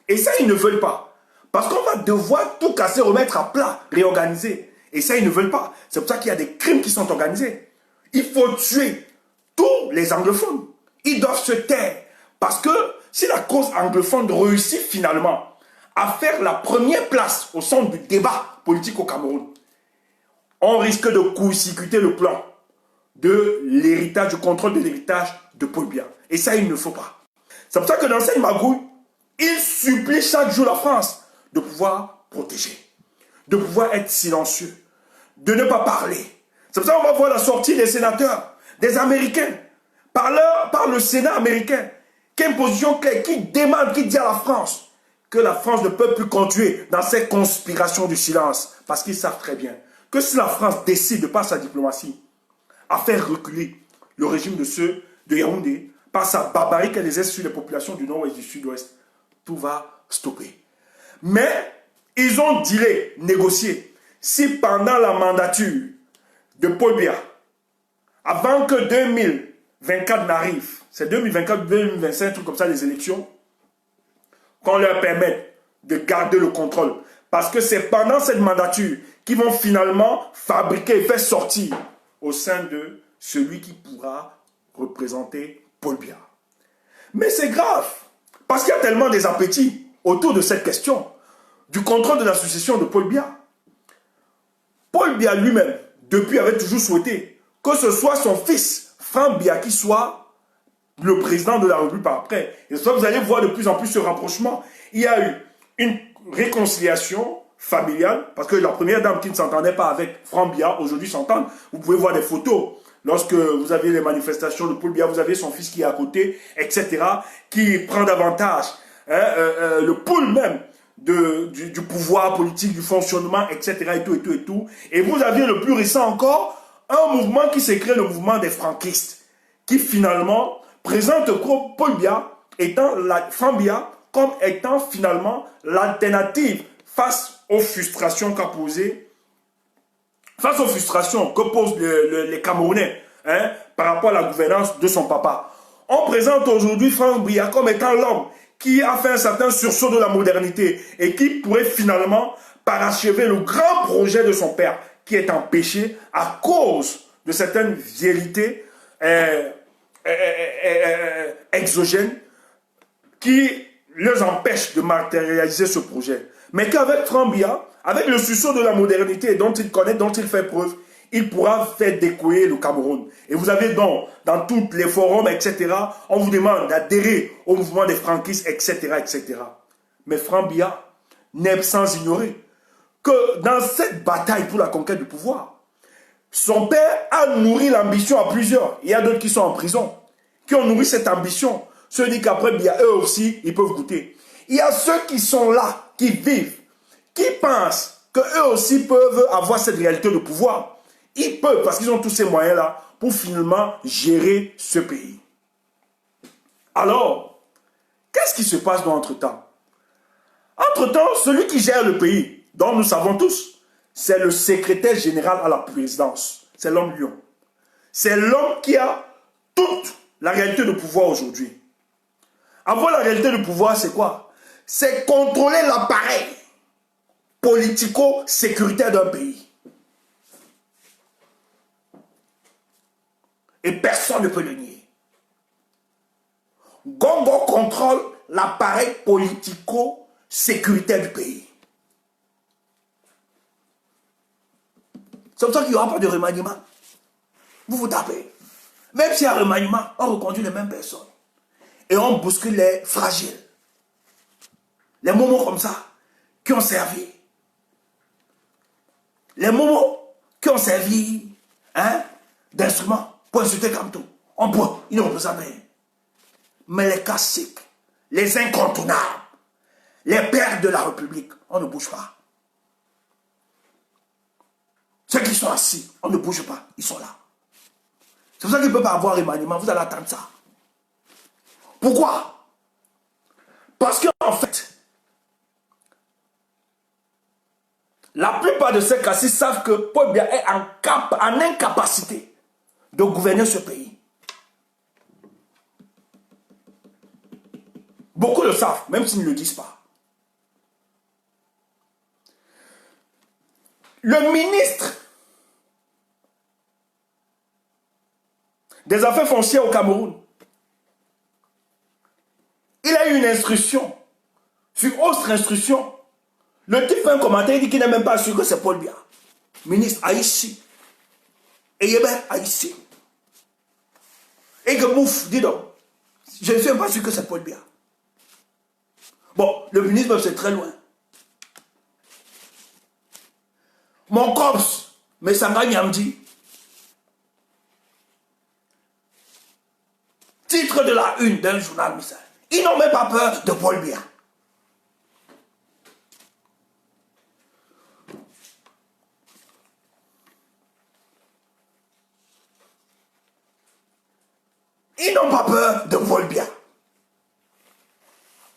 Et ça, ils ne veulent pas. Parce qu'on va devoir tout casser, remettre à plat, réorganiser. Et ça, ils ne veulent pas. C'est pour ça qu'il y a des crimes qui sont organisés. Il faut tuer tous les anglophones. Ils doivent se taire. Parce que si la cause anglophone réussit finalement à faire la première place au centre du débat politique au Cameroun, on risque de court-circuiter le plan de l'héritage, du contrôle de l'héritage de Paul Biya. Et ça, il ne faut pas. C'est pour ça que dans cette magouille, il supplie chaque jour la France de pouvoir protéger, de pouvoir être silencieux, de ne pas parler. C'est pour ça qu'on va voir la sortie des sénateurs, des Américains, par le Sénat américain, qui a une position claire, qui demande, qui dit à la France que la France ne peut plus continuer dans cette conspiration du silence. Parce qu'ils savent très bien que si la France décide, par sa diplomatie, à faire reculer le régime de Yaoundé, par sa barbarie qu'elle exerce sur les populations du nord-ouest et du sud-ouest, tout va stopper. Mais ils ont dealé, négocié. Si pendant la mandature de Paul Biya, avant que 2024 n'arrive, c'est 2024, 2025, un truc comme ça, les élections, qu'on leur permette de garder le contrôle. Parce que c'est pendant cette mandature qu'ils vont finalement fabriquer et faire sortir au sein de celui qui pourra représenter Paul Biya. Mais c'est grave, parce qu'il y a tellement des appétits autour de cette question du contrôle de la succession de Paul Biya. Paul Biya lui-même, depuis, avait toujours souhaité que ce soit son fils, Franck Biya, qui soit le président de la République par après. Et ça, vous allez voir de plus en plus ce rapprochement. Il y a eu une réconciliation familiale, parce que la première dame qui ne s'entendait pas avec Franck Biya, aujourd'hui s'entendent. Vous pouvez voir des photos. Lorsque vous avez les manifestations de Paul Biya, vous avez son fils qui est à côté, etc., qui prend davantage le pôle même du pouvoir politique, du fonctionnement, etc., et tout, et tout, et tout. Et vous aviez le plus récent encore, un mouvement qui s'est créé, le mouvement des franquistes, qui finalement présente Paul Biya Franck Biya comme étant finalement l'alternative face aux frustrations qu'a posées, face aux frustrations que posent les Camerounais par rapport à la gouvernance de son papa. On présente aujourd'hui Franck Biya comme étant l'homme qui a fait un certain sursaut de la modernité et qui pourrait finalement parachever le grand projet de son père qui est empêché à cause de certaines vérités exogènes qui les empêchent de matérialiser ce projet. Mais qu'avec Franck Biya, avec le sursaut de la modernité dont il connaît, dont il fait preuve, il pourra faire décoller le Cameroun. Et vous avez donc, dans tous les forums, etc., on vous demande d'adhérer au mouvement des franquistes, etc., etc. Mais Franck Biya n'est sans ignorer que dans cette bataille pour la conquête du pouvoir, son père a nourri l'ambition à plusieurs. Il y a d'autres qui sont en prison, qui ont nourri cette ambition. Ceux qui disent qu'après Biya, eux aussi, ils peuvent goûter. Il y a ceux qui sont là, qui vivent, qui pensent qu'eux aussi peuvent avoir cette réalité de pouvoir. Ils peuvent, parce qu'ils ont tous ces moyens-là, pour finalement gérer ce pays. Alors, qu'est-ce qui se passe dans l'entretemps? Entre-temps, celui qui gère le pays, dont nous savons tous, c'est le secrétaire général à la présidence. C'est l'homme lion. C'est l'homme qui a toute la réalité de pouvoir aujourd'hui. Avoir la réalité de pouvoir, c'est quoi? C'est contrôler l'appareil politico-sécuritaire d'un pays. Et personne ne peut le nier. Gongo contrôle l'appareil politico-sécuritaire du pays. C'est pour ça qu'il n'y aura pas de remaniement. Vous vous tapez. Même s'il y a un remaniement, on reconduit les mêmes personnes. Et on bouscule les fragiles. Les momos comme ça, qui ont servi. Les momos qui ont servi d'instruments pour insulter Kamto. On peut, ils ne représentent rien. Mais les classiques, les incontournables, les pères de la République, on ne bouge pas. Ceux qui sont assis, on ne bouge pas, ils sont là. C'est pour ça qu'il ne peut pas avoir remaniement, vous allez attendre ça. Pourquoi? Parce qu'en fait, la plupart de ces classiques savent que Paul Biya est en incapacité de gouverner ce pays. Beaucoup le savent, même s'ils ne le disent pas. Le ministre des Affaires foncières au Cameroun, il a eu une instruction, sur autre instruction. Le type fait un commentaire, il dit qu'il n'est même pas sûr que c'est Paul Biya. Ministre Haïti. Et Yébé Haïti. Et que Mouf, dis donc, je ne suis même pas sûr que c'est Paul Biya. Bon, le ministre, c'est très loin. Mon corps, mais Sanga Nyamdi, titre de la une d'un journal, ils n'ont même pas peur de Paul Biya. Ils n'ont pas peur de Paul Biya.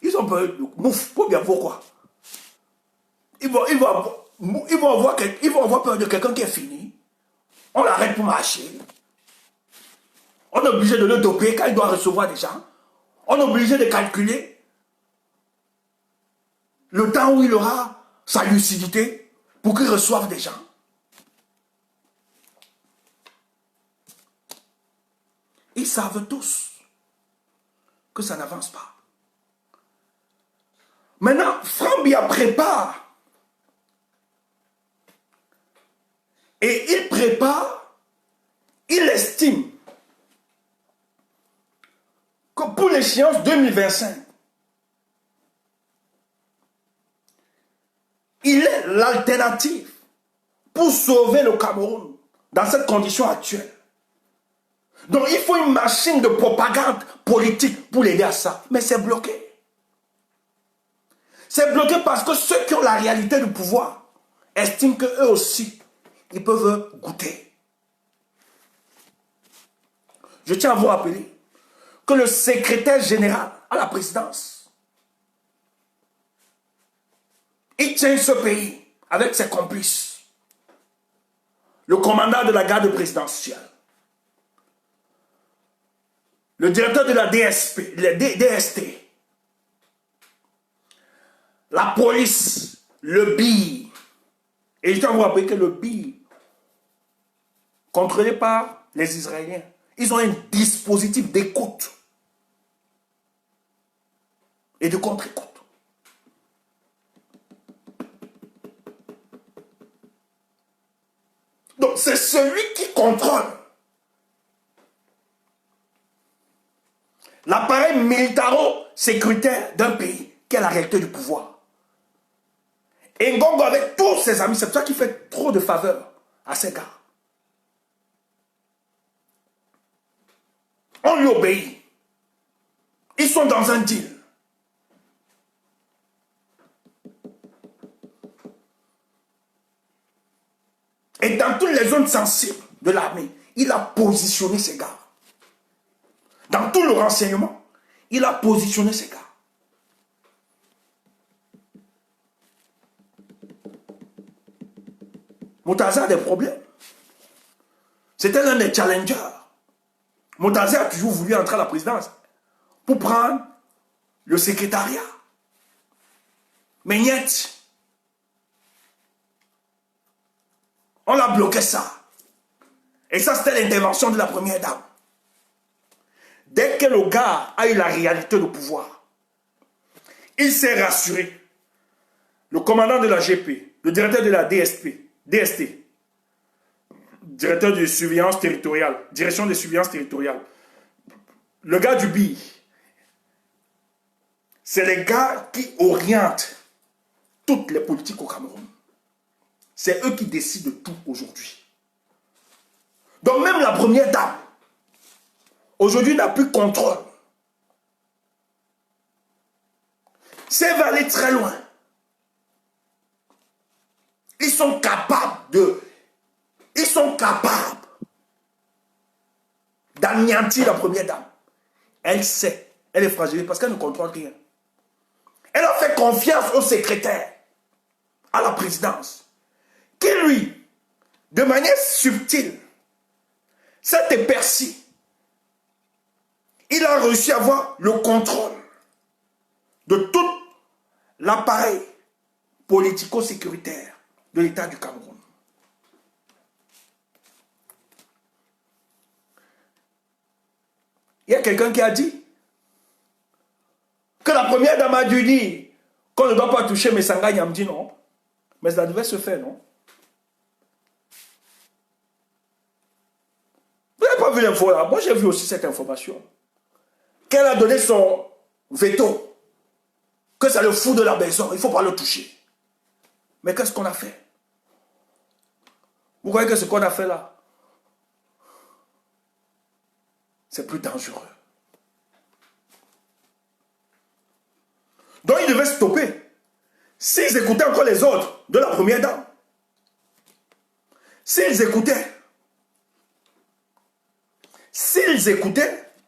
Ils ont peur de Mouf. Paul Biya, pourquoi? Ils vont avoir peur de quelqu'un qui est fini. On l'arrête pour marcher. On est obligé de le doper quand il doit recevoir des gens. On est obligé de calculer le temps où il aura sa lucidité pour qu'il reçoive des gens. Ils savent tous que ça n'avance pas. Maintenant, Franck Biya prépare. Et il prépare, il estime que pour l'échéance 2025, il est l'alternative pour sauver le Cameroun dans cette condition actuelle. Donc il faut une machine de propagande politique pour l'aider à ça. Mais c'est bloqué. C'est bloqué parce que ceux qui ont la réalité du pouvoir estiment qu'eux aussi, ils peuvent goûter. Je tiens à vous rappeler que le secrétaire général à la présidence, il tient ce pays avec ses complices. Le commandant de la garde présidentielle, le directeur de la DSP, le DST, la police, le BI. Et je dois vous rappeler que le BI, contrôlé par les Israéliens, ils ont un dispositif d'écoute et de contre-écoute. Donc c'est celui qui contrôle l'appareil militaro-sécuritaire d'un pays qui a la réalité du pouvoir. Et Ngongo avec tous ses amis, c'est pour ça qu'il fait trop de faveurs à ces gars. On lui obéit. Ils sont dans un deal. Et dans toutes les zones sensibles de l'armée, il a positionné ces gars. Dans tout le renseignement, il a positionné ces gars. Moutaza a des problèmes. C'était l'un des challengers. Moutaza a toujours voulu entrer à la présidence pour prendre le secrétariat. Mais niet. On l'a bloqué ça. Et ça, c'était l'intervention de la première dame. Dès que le gars a eu la réalité du pouvoir, il s'est rassuré. Le commandant de la GP, le directeur de la DST, directeur de surveillance territoriale, direction de surveillance territoriale, le gars du BI, c'est les gars qui orientent toutes les politiques au Cameroun. C'est eux qui décident de tout aujourd'hui. Donc même la première dame, aujourd'hui n'a plus contrôle. Ça va aller très loin. Ils sont capables d'anéantir la première dame. Elle sait, elle est fragilisée parce qu'elle ne contrôle rien. Elle a fait confiance au secrétaire, à la présidence, qui lui, de manière subtile, s'est éperçu. Il a réussi à avoir le contrôle de tout l'appareil politico-sécuritaire de l'État du Cameroun. Il y a quelqu'un qui a dit que la première dame a dû dire qu'on ne doit pas toucher Messanga Nyamdi, non. Mais ça devait se faire, non. Vous n'avez pas vu l'info là? Moi j'ai vu aussi cette information. Qu'elle a donné son veto. Que ça le fout de la maison, il ne faut pas le toucher. Mais qu'est-ce qu'on a fait? Vous voyez que ce qu'on a fait là, c'est plus dangereux. Donc ils devaient stopper. S'ils écoutaient encore les ordres de la première dame, s'ils écoutaient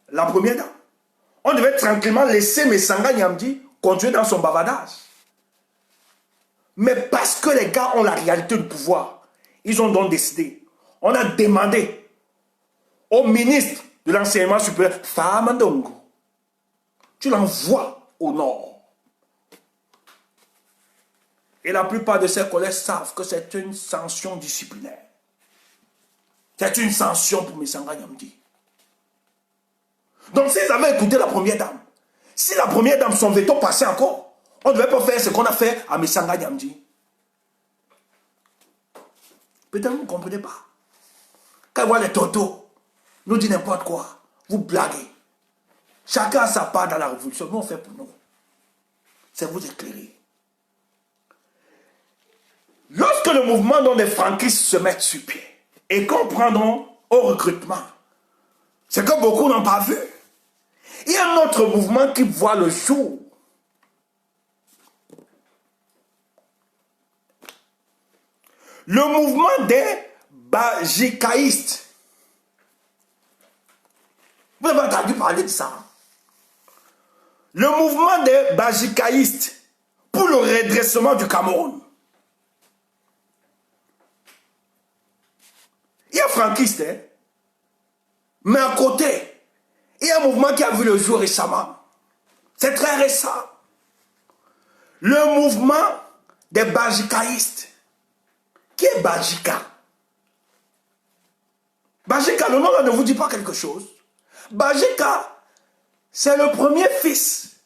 la première dame, on devait tranquillement laisser Messanga Nyamdi continuer dans son bavardage. Mais parce que les gars ont la réalité du pouvoir, ils ont donc décidé. On a demandé au ministre de l'enseignement supérieur, Famandongo, tu l'envoies au nord. Et la plupart de ses collègues savent que c'est une sanction disciplinaire. C'est une sanction pour Messanga Nyamdi. Donc s'ils avaient écouté la première dame, si la première dame, son veto passait encore, on ne devait pas faire ce qu'on a fait à Messanga Nyamdi. Peut-être vous ne comprenez pas. Quand vous voyez les totos, nous dit n'importe quoi, vous blaguez. Chacun a sa part dans la révolution. Nous, on fait pour nous. C'est vous éclairer. Lorsque le mouvement dont les franquistes se mettent sur pied et qu'on prendront au recrutement, c'est que beaucoup n'ont pas vu. Il y a un autre mouvement qui voit le jour. Le mouvement des bajikaïstes. Vous avez entendu parler de ça? Le mouvement des bajikaïstes pour le redressement du Cameroun. Il y a franquiste, hein? Mais à côté, il y a un mouvement qui a vu le jour récemment. C'est très récent. Le mouvement des bajikaïstes. Qui est Bajika? Bajika, le nom là ne vous dit pas quelque chose. Bajika, c'est le premier fils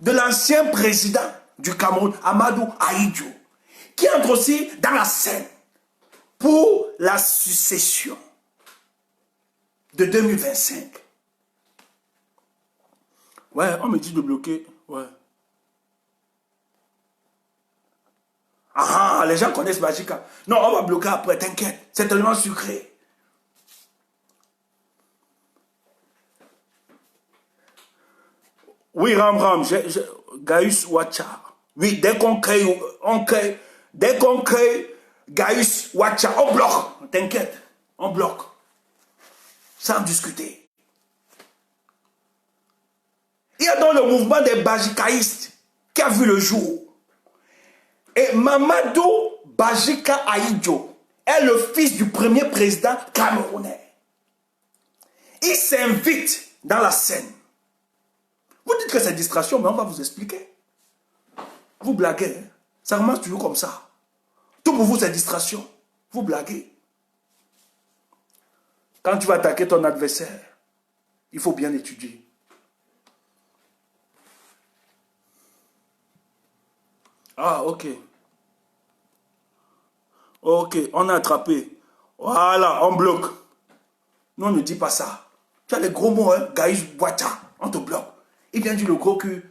de l'ancien président du Cameroun, Amadou Ahidjo, qui entre aussi dans la scène pour la succession de 2025. Ouais, on me dit de bloquer. Ouais. Ah, les gens connaissent Bajika. Non, on va bloquer après, t'inquiète. C'est tellement sucré. Oui, Ram, Gaius Wacha. Oui, dès qu'on crée, dès qu'on crée Gaius Wacha, on bloque. T'inquiète, on bloque. Sans discuter. Il y a donc le mouvement des bajikaïstes qui a vu le jour. Et Mamadou Bajika Ahidjo est le fils du premier président camerounais. Il s'invite dans la scène. Vous dites que c'est distraction, mais on va vous expliquer. Vous blaguez, hein? Ça commence toujours comme ça. Tout pour vous, c'est distraction. Vous blaguez. Quand tu vas attaquer ton adversaire, il faut bien étudier. Ah, ok. Ok, on a attrapé. Voilà, on bloque. Nous, on ne dit pas ça. Tu as les gros mots, hein? Gaïs Boita, on te bloque. Il vient dire le gros cul.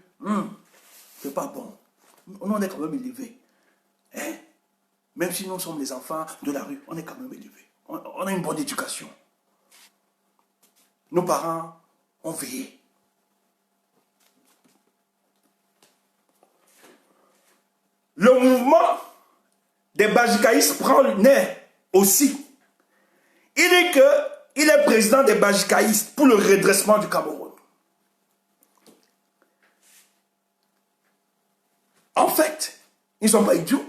C'est pas bon. On est quand même élevés. Hein? Même si nous sommes les enfants de la rue, on est quand même élevés. On a une bonne éducation. Nos parents ont veillé. Le mouvement des bajikaïstes prend le nez aussi. Il dit qu'il est président des bajikaïstes pour le redressement du Cameroun. En fait, ils ne sont pas idiots.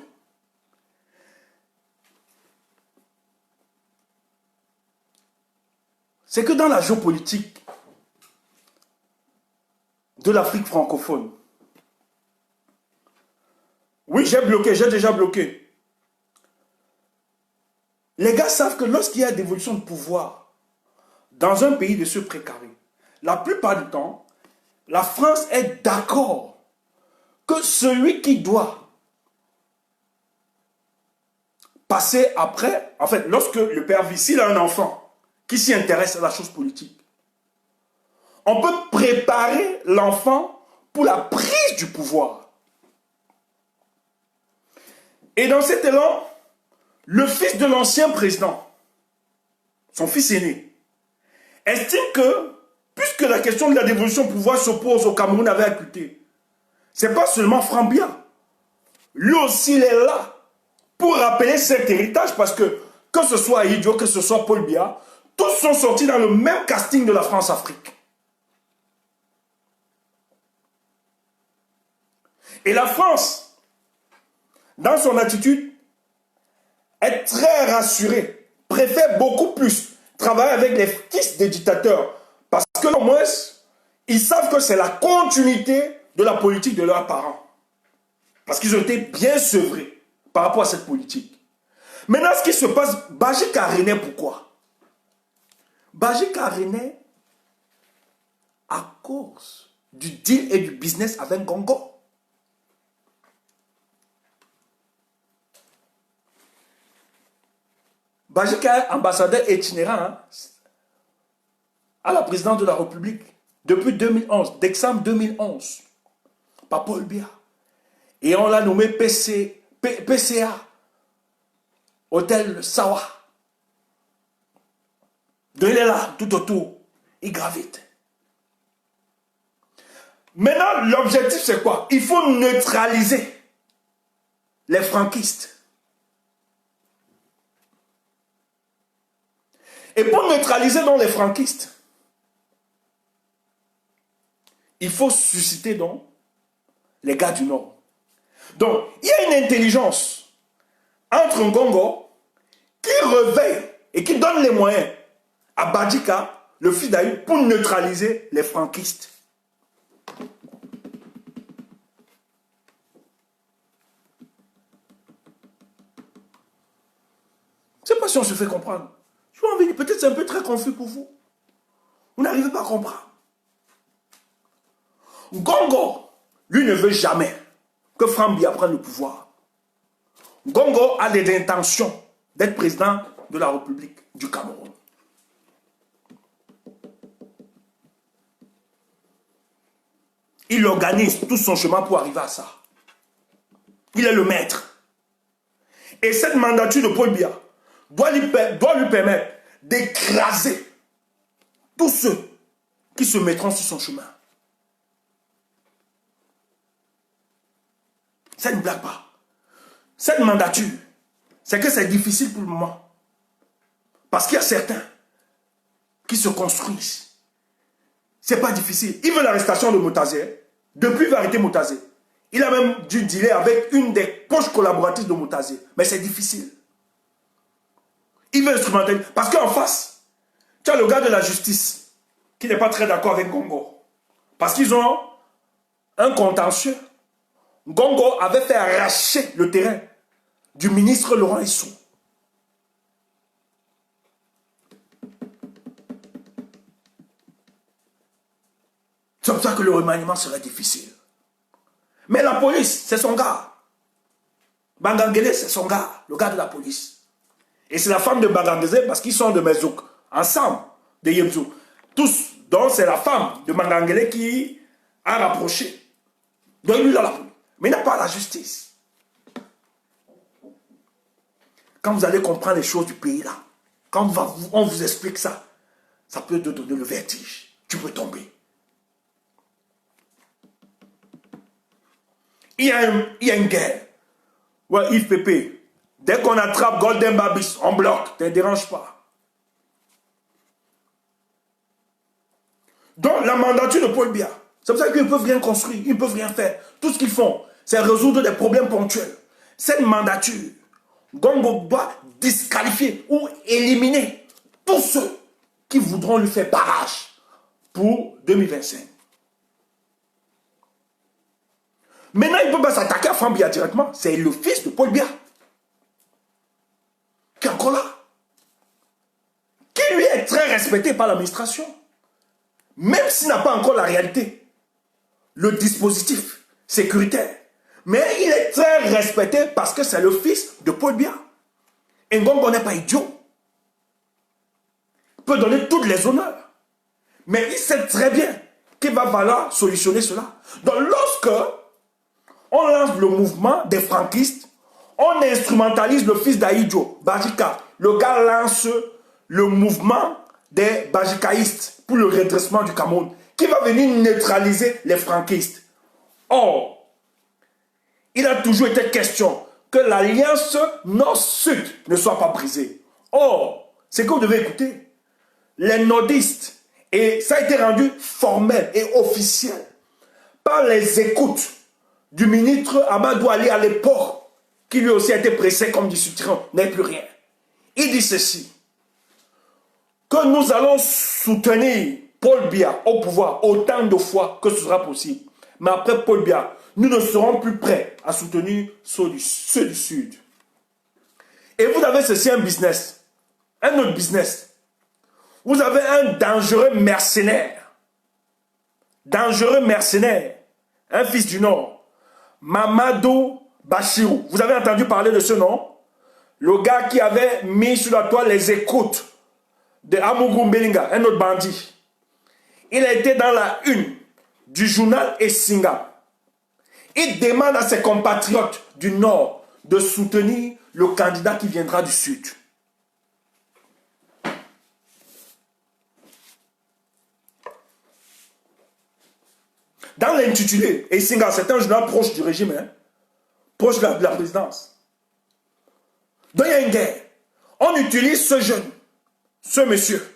C'est que dans la géopolitique de l'Afrique francophone, oui, j'ai déjà bloqué. Les gars savent que lorsqu'il y a dévolution de pouvoir dans un pays de ce précaré, la plupart du temps, la France est d'accord que celui qui doit passer après, en fait, lorsque le père vit, s'il a un enfant qui s'y intéresse à la chose politique, on peut préparer l'enfant pour la prise du pouvoir. Et dans cet élan, le fils de l'ancien président, son fils aîné, estime que, puisque la question de la dévolution de pouvoir s'oppose au Cameroun avec acuité, ce n'est pas seulement Frambia. Lui aussi, il est là pour rappeler cet héritage parce que ce soit Ahidjo, que ce soit Paul Biya, tous sont sortis dans le même casting de la France-Afrique. Et la France, dans son attitude, est très rassurée, préfère beaucoup plus travailler avec les fils des dictateurs parce que au moins, ils savent que c'est la continuité de la politique de leurs parents. Parce qu'ils ont été bien sevrés par rapport à cette politique. Maintenant, ce qui se passe, Bajika renaît pourquoi? Bajika renaît à cause du deal et du business avec Congo. Bajika est ambassadeur itinérant à la présidence de la République depuis 2011, décembre 2011, par Paul Biya. Et on l'a nommé PCA, Hôtel Sawa. Donc il est là, tout autour, il gravite. Maintenant, l'objectif c'est quoi? Il faut neutraliser les franquistes. Et pour neutraliser donc les franquistes, il faut susciter donc les gars du Nord. Donc, il y a une intelligence entre Ngongo qui réveille et qui donne les moyens à Badjika, le fils d'Aïe, pour neutraliser les franquistes. Je ne sais pas si on se fait comprendre. Je vous envie, peut-être c'est un peu très confus pour vous. Vous n'arrivez pas à comprendre. Ngongo, lui, ne veut jamais que Franck Biya prenne le pouvoir. Ngongo a des intentions d'être président de la République du Cameroun. Il organise tout son chemin pour arriver à ça. Il est le maître. Et cette mandature de Paul Biya doit lui permettre d'écraser tous ceux qui se mettront sur son chemin. Ça ne blague pas. Cette mandature, c'est que c'est difficile pour le moment. Parce qu'il y a certains qui se construisent. C'est pas difficile. Il veut l'arrestation de Moutazé. Depuis, il va arrêter Moutazé. Il a même dû dealer avec une des proches collaboratrices de Moutazé. Mais c'est difficile. Il veut instrumentaliser. Parce qu'en face, tu as le gars de la justice qui n'est pas très d'accord avec Ngongo. Parce qu'ils ont un contentieux. Ngongo avait fait arracher le terrain du ministre Laurent Issou. C'est pour ça que le remaniement serait difficile. Mais la police, c'est son gars. Bangangele, c'est son gars, le gars de la police. Et c'est la femme de Bangangele parce qu'ils sont de Mezouk, ensemble, de Yemzou. Tous, donc c'est la femme de Bangangele qui a rapproché. Donc lui, il a la police. Mais il n'a pas la justice. Quand vous allez comprendre les choses du pays là, quand on vous explique ça, ça peut te donner le vertige. Tu peux tomber. Il y a une guerre. Ouais, Yves Pépé, dès qu'on attrape Golden Babis, on bloque, ne te dérange pas. Donc la mandature de Paul Biya, c'est pour ça qu'ils ne peuvent rien construire, ils ne peuvent rien faire. Tout ce qu'ils font, c'est résoudre des problèmes ponctuels. Cette mandature, Ngongo doit disqualifier ou éliminer tous ceux qui voudront lui faire barrage pour 2025. Maintenant, il ne peut pas s'attaquer à Franck Biya directement. C'est le fils de Paul Biya qui est encore là. Qui lui est très respecté par l'administration. Même s'il n'a pas encore la réalité, le dispositif sécuritaire. Mais il est très respecté parce que c'est le fils de Paul Biya. Et Ngongo n'est pas idiot. Il peut donner tous les honneurs. Mais il sait très bien qu'il va falloir solutionner cela. Donc lorsque on lance le mouvement des franquistes, on instrumentalise le fils d'Aïdjo, Badjika. Le gars lance le mouvement des Badjikaïstes pour le redressement du Cameroun, qui va venir neutraliser les franquistes. Or, il a toujours été question que l'alliance Nord-Sud ne soit pas brisée. Or, c'est que vous devez écouter, les nordistes, et ça a été rendu formel et officiel par les écoutes du ministre Amadou Ali à l'époque, qui lui aussi a été pressé comme du soutien, n'est plus rien. Il dit ceci, que nous allons soutenir Paul Biya au pouvoir autant de fois que ce sera possible. Mais après Paul Biya, nous ne serons plus prêts à soutenir ceux du Sud. Et vous avez ceci, un business, un autre business. Vous avez un dangereux mercenaire, un fils du Nord, Mamadou Bachirou. Vous avez entendu parler de ce nom? Le gars qui avait mis sur la toile les écoutes de Amougou Mbelinga, un autre bandit. il a été dans la une du journal Essinga. Il demande à ses compatriotes du Nord de soutenir le candidat qui viendra du Sud. Dans l'intitulé, Essinga, c'est un journal proche du régime, hein, proche de la présidence. Donc il y a une guerre. On utilise ce jeune, ce monsieur,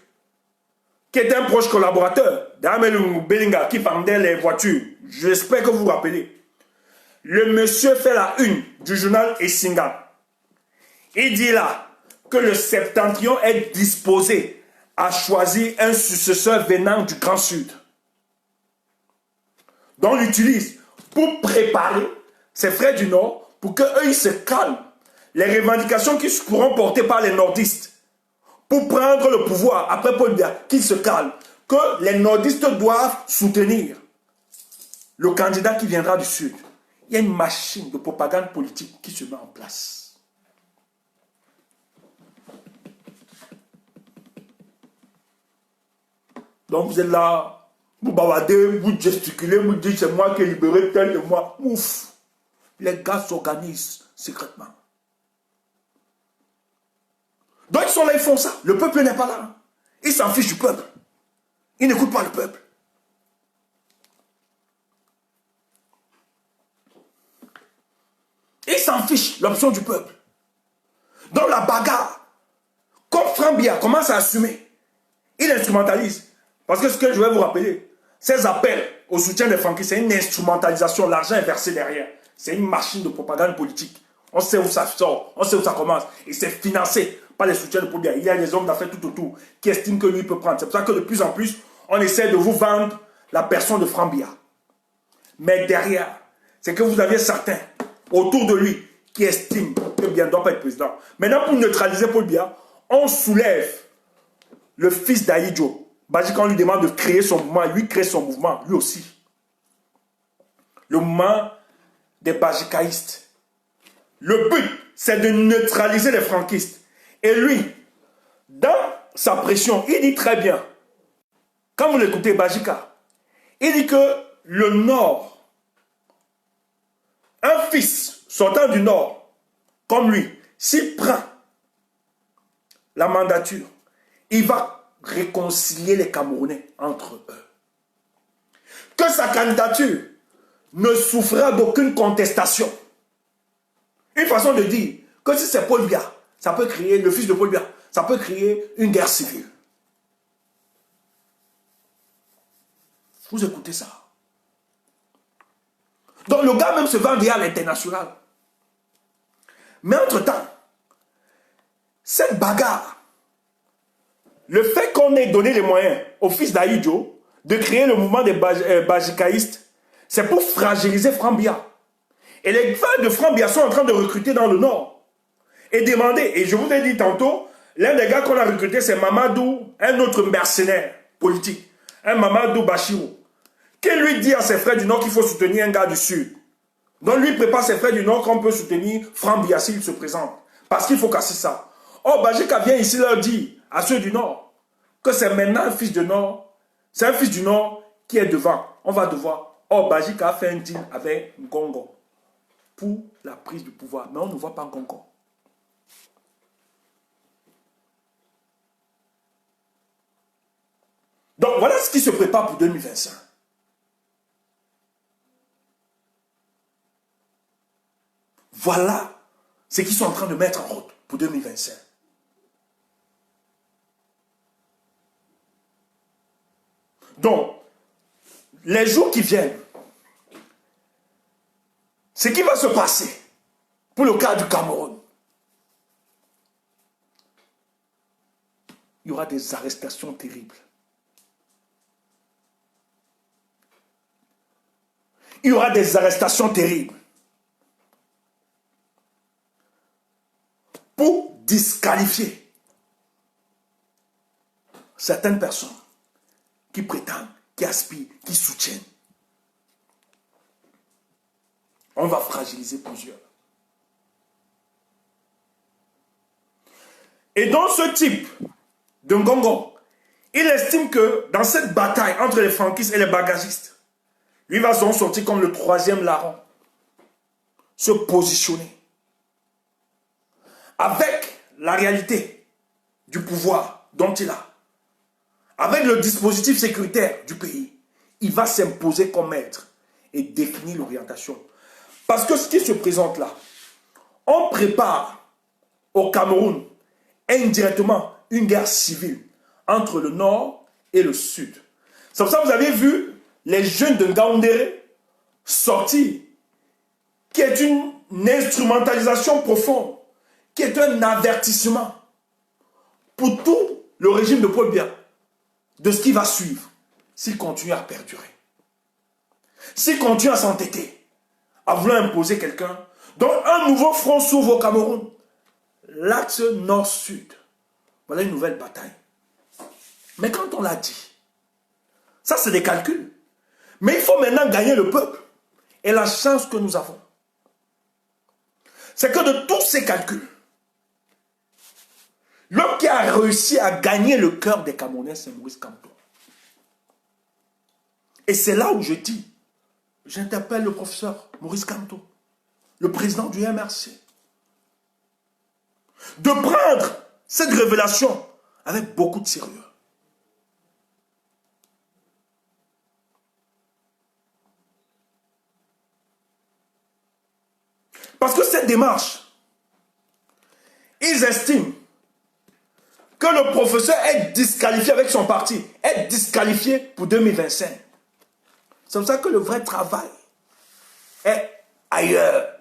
qui était un proche collaborateur d'Amelou Belinga, qui vendait les voitures. J'espère que vous vous rappelez. Le monsieur fait la une du journal Essinga. Il dit là que le septentrion est disposé à choisir un successeur venant du Grand Sud. Donc on l'utilise pour préparer ses frères du Nord pour qu'eux ils se calment les revendications qui seront portées par les nordistes pour prendre le pouvoir après Paul Biya, qu'ils se calment, que les nordistes doivent soutenir le candidat qui viendra du Sud. Il y a une machine de propagande politique qui se met en place. Donc vous êtes là, vous bavardez, vous gesticulez, vous dites c'est moi qui ai libéré tel de moi. Ouf! Les gars s'organisent secrètement. Donc ils sont là, ils font ça. Le peuple n'est pas là. Ils s'en fichent du peuple. Ils n'écoutent pas le peuple. Ils s'en fichent, l'option du peuple. Dans la bagarre, comme Franck Biya commence à assumer, il instrumentalise. Parce que ce que je vais vous rappeler, ces appels au soutien des franquistes, c'est une instrumentalisation. L'argent est versé derrière. C'est une machine de propagande politique. On sait où ça sort, on sait où ça commence. Et c'est financé par les soutiens de Paul Biya. Il y a des hommes d'affaires tout autour qui estiment que lui peut prendre. C'est pour ça que de plus en plus, on essaie de vous vendre la personne de Franck Biya. Mais derrière, c'est que vous aviez certains autour de lui qui estiment que Biya ne doit pas être président. Maintenant, pour neutraliser Paul Biya, on soulève le fils d'Ahidjo. Bajika, on lui demande de créer son mouvement. Lui crée son mouvement, lui aussi. Le mouvement des bajikaïstes. Le but, c'est de neutraliser les franquistes. Et lui, dans sa pression, il dit très bien, quand vous l'écoutez, Bajika, il dit que le Nord, un fils sortant du Nord, comme lui, s'il prend la mandature, il va réconcilier les Camerounais entre eux. Que sa candidature ne souffrira d'aucune contestation. Une façon de dire que si c'est Paul Biya, ça peut créer, le fils de Paul Biya, ça peut créer une guerre civile. Vous écoutez ça. Donc le gars même se vend via l'international. Mais entre-temps, cette bagarre, le fait qu'on ait donné les moyens au fils d'Ahidjo de créer le mouvement des bajikaïstes, c'est pour fragiliser Franck Biya. Et les fans de Franck Biya sont en train de recruter dans le Nord. Et demander, et je vous ai dit tantôt, l'un des gars qu'on a recruté, c'est Mamadou, un autre mercenaire politique, un Mamadou Bachirou, qui lui dit à ses frères du Nord qu'il faut soutenir un gars du Sud. Donc lui prépare ses frères du Nord qu'on peut soutenir Franck Biya s'il se présente. Parce qu'il faut casser ça. Oh, Bajika vient ici leur dire à ceux du Nord que c'est maintenant un fils du Nord, c'est un fils du Nord qui est devant. On va devoir. Oh, Bajika a fait un deal avec Ngongo pour la prise du pouvoir. Mais on ne voit pas Ngongo. Donc voilà ce qui se prépare pour 2025. Voilà ce qu'ils sont en train de mettre en route pour 2025. Donc, les jours qui viennent, ce qui va se passer pour le cas du Cameroun, il y aura des arrestations terribles. Il y aura des arrestations terribles pour disqualifier certaines personnes qui prétendent, qui aspirent, qui soutiennent. On va fragiliser plusieurs. Et dans ce type de Ngongo, Il estime que dans cette bataille entre les franquistes et les bagagistes, lui va donc sortir comme le troisième larron, se positionner avec la réalité du pouvoir dont il a, avec le dispositif sécuritaire du pays. Il va s'imposer comme maître et définir l'orientation. Parce que ce qui se présente là, on prépare au Cameroun indirectement une guerre civile entre le nord et le sud. C'est pour ça que vous avez vu les jeunes de Ngaoundéré sortir, qui est une instrumentalisation profonde, qui est un avertissement pour tout le régime de Paul Biya de ce qui va suivre s'il continue à perdurer. S'il continue à s'entêter, à vouloir imposer quelqu'un, donc un nouveau front s'ouvre au Cameroun. L'axe nord-sud. Voilà une nouvelle bataille. Mais quand on l'a dit, ça c'est des calculs. Mais il faut maintenant gagner le peuple. Et la chance que nous avons, c'est que de tous ces calculs, l'homme qui a réussi à gagner le cœur des Camerounais, c'est Maurice Kamto. Et c'est là où je dis, j'interpelle le professeur Maurice Kamto, le président du MRC, de prendre cette révélation avec beaucoup de sérieux. Parce que cette démarche, ils estiment que le professeur est disqualifié avec son parti, est disqualifié pour 2025. C'est pour ça que le vrai travail est ailleurs.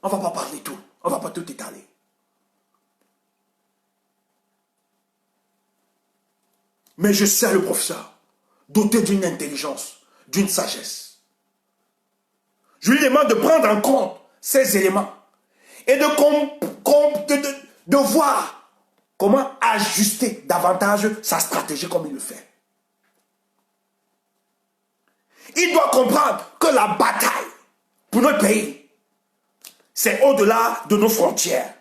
On ne va pas parler tout, on ne va pas tout étaler. Mais je sais le professeur, doté d'une intelligence, d'une sagesse. Je lui demande de prendre en compte ces éléments et de voir comment ajuster davantage sa stratégie comme il le fait. Il doit comprendre que la bataille pour notre pays, c'est au-delà de nos frontières.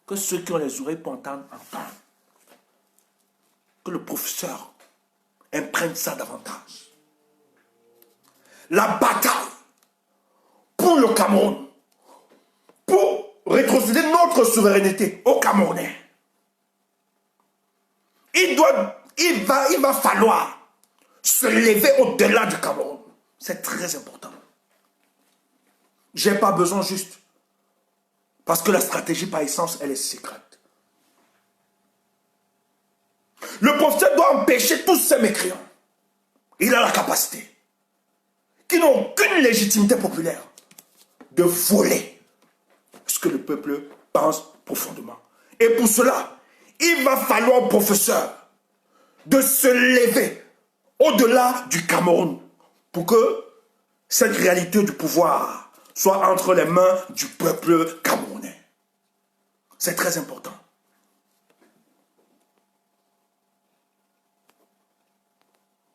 Que ceux qui ont les oreilles pour entendre. Que le professeur imprègne ça davantage. La bataille pour le Cameroun, pour rétrocéder notre souveraineté au Camerounais. Il va falloir se lever au-delà du Cameroun. C'est très important. Je n'ai pas besoin juste. Parce que la stratégie par essence, elle est secrète. Le professeur doit empêcher tous ces mécréants. Il a la capacité, qui n'ont aucune légitimité populaire, de voler ce que le peuple pense profondément. Et pour cela, il va falloir au professeur de se lever au-delà du Cameroun pour que cette réalité du pouvoir soit entre les mains du peuple camerounais. C'est très important.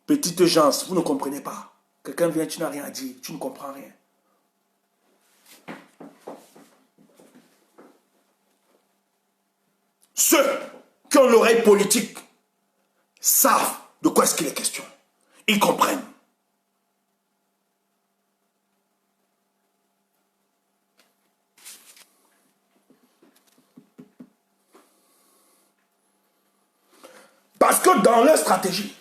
Petite gens, vous ne comprenez pas. Quelqu'un vient, tu n'as rien à dire, tu ne comprends rien. Ceux qui ont l'oreille politique savent de quoi est-ce qu'il est question. Ils comprennent. Parce que dans leur stratégie,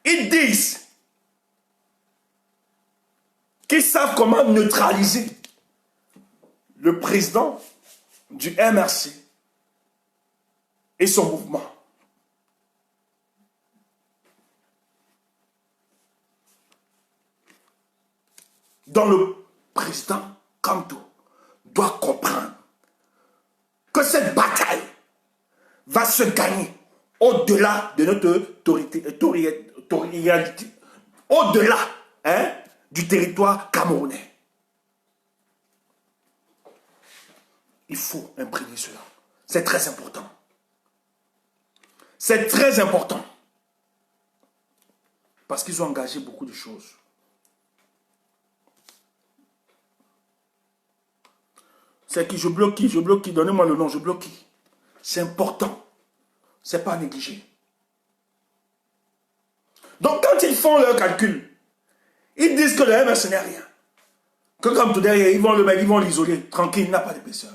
ils disent qu'ils savent comment neutraliser le président du MRC et son mouvement. Donc le président Kamto doit comprendre que cette bataille va se gagner au-delà de notre territorialité, au-delà du territoire camerounais. Il faut imprimer cela. C'est très important. C'est très important. Parce qu'ils ont engagé beaucoup de choses. C'est qui? Je bloque qui? Je bloque qui? Donnez-moi le nom, je bloque qui? C'est important. C'est pas négligé. Donc quand ils font leur calcul, ils disent que le MS n'est rien. Que comme tout derrière, ils vont le mettre, ils vont l'isoler. Tranquille, il n'a pas d'épaisseur.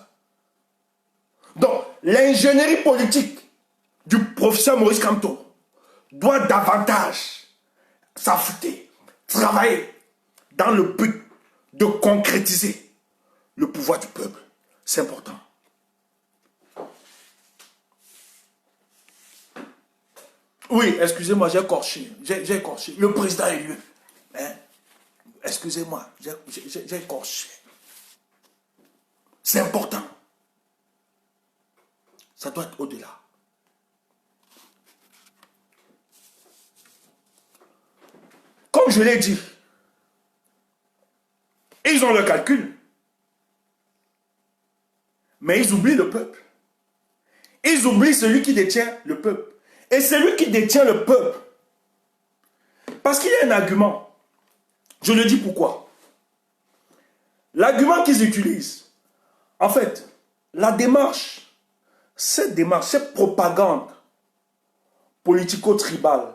Donc, l'ingénierie politique du professeur Maurice Kamto doit davantage s'affûter, travailler dans le but de concrétiser le pouvoir du peuple. C'est important. Oui, excusez-moi, j'ai écorché. J'ai écorché. Le président élu. Hein? Excusez-moi, j'ai écorché. C'est important. Ça doit être au-delà. Comme je l'ai dit, ils ont le calcul, mais ils oublient le peuple. Ils oublient celui qui détient le peuple. Et celui qui détient le peuple, parce qu'il y a un argument, je le dis pourquoi. L'argument qu'ils utilisent, en fait, la démarche, cette propagande politico-tribale,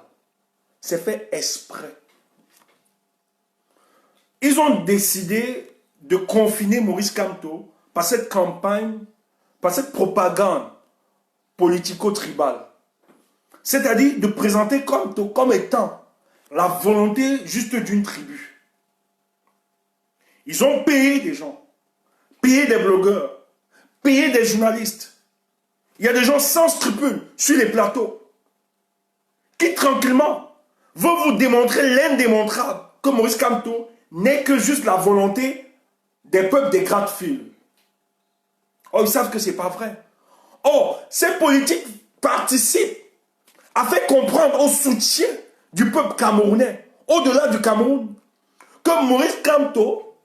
c'est fait exprès. Ils ont décidé de confiner Maurice Kamto par cette campagne, par cette propagande politico-tribale. C'est-à-dire de présenter Kamto comme étant la volonté juste d'une tribu. Ils ont payé des gens, payé des blogueurs, payé des journalistes. Il y a des gens sans scrupules sur les plateaux qui tranquillement vont vous démontrer l'indémontrable que Maurice Kamto n'est que juste la volonté des peuples des gratte-fils. Oh, ils savent que ce n'est pas vrai. Oh, ces politiques participent à faire comprendre au soutien du peuple camerounais, au-delà du Cameroun, que Maurice Kamto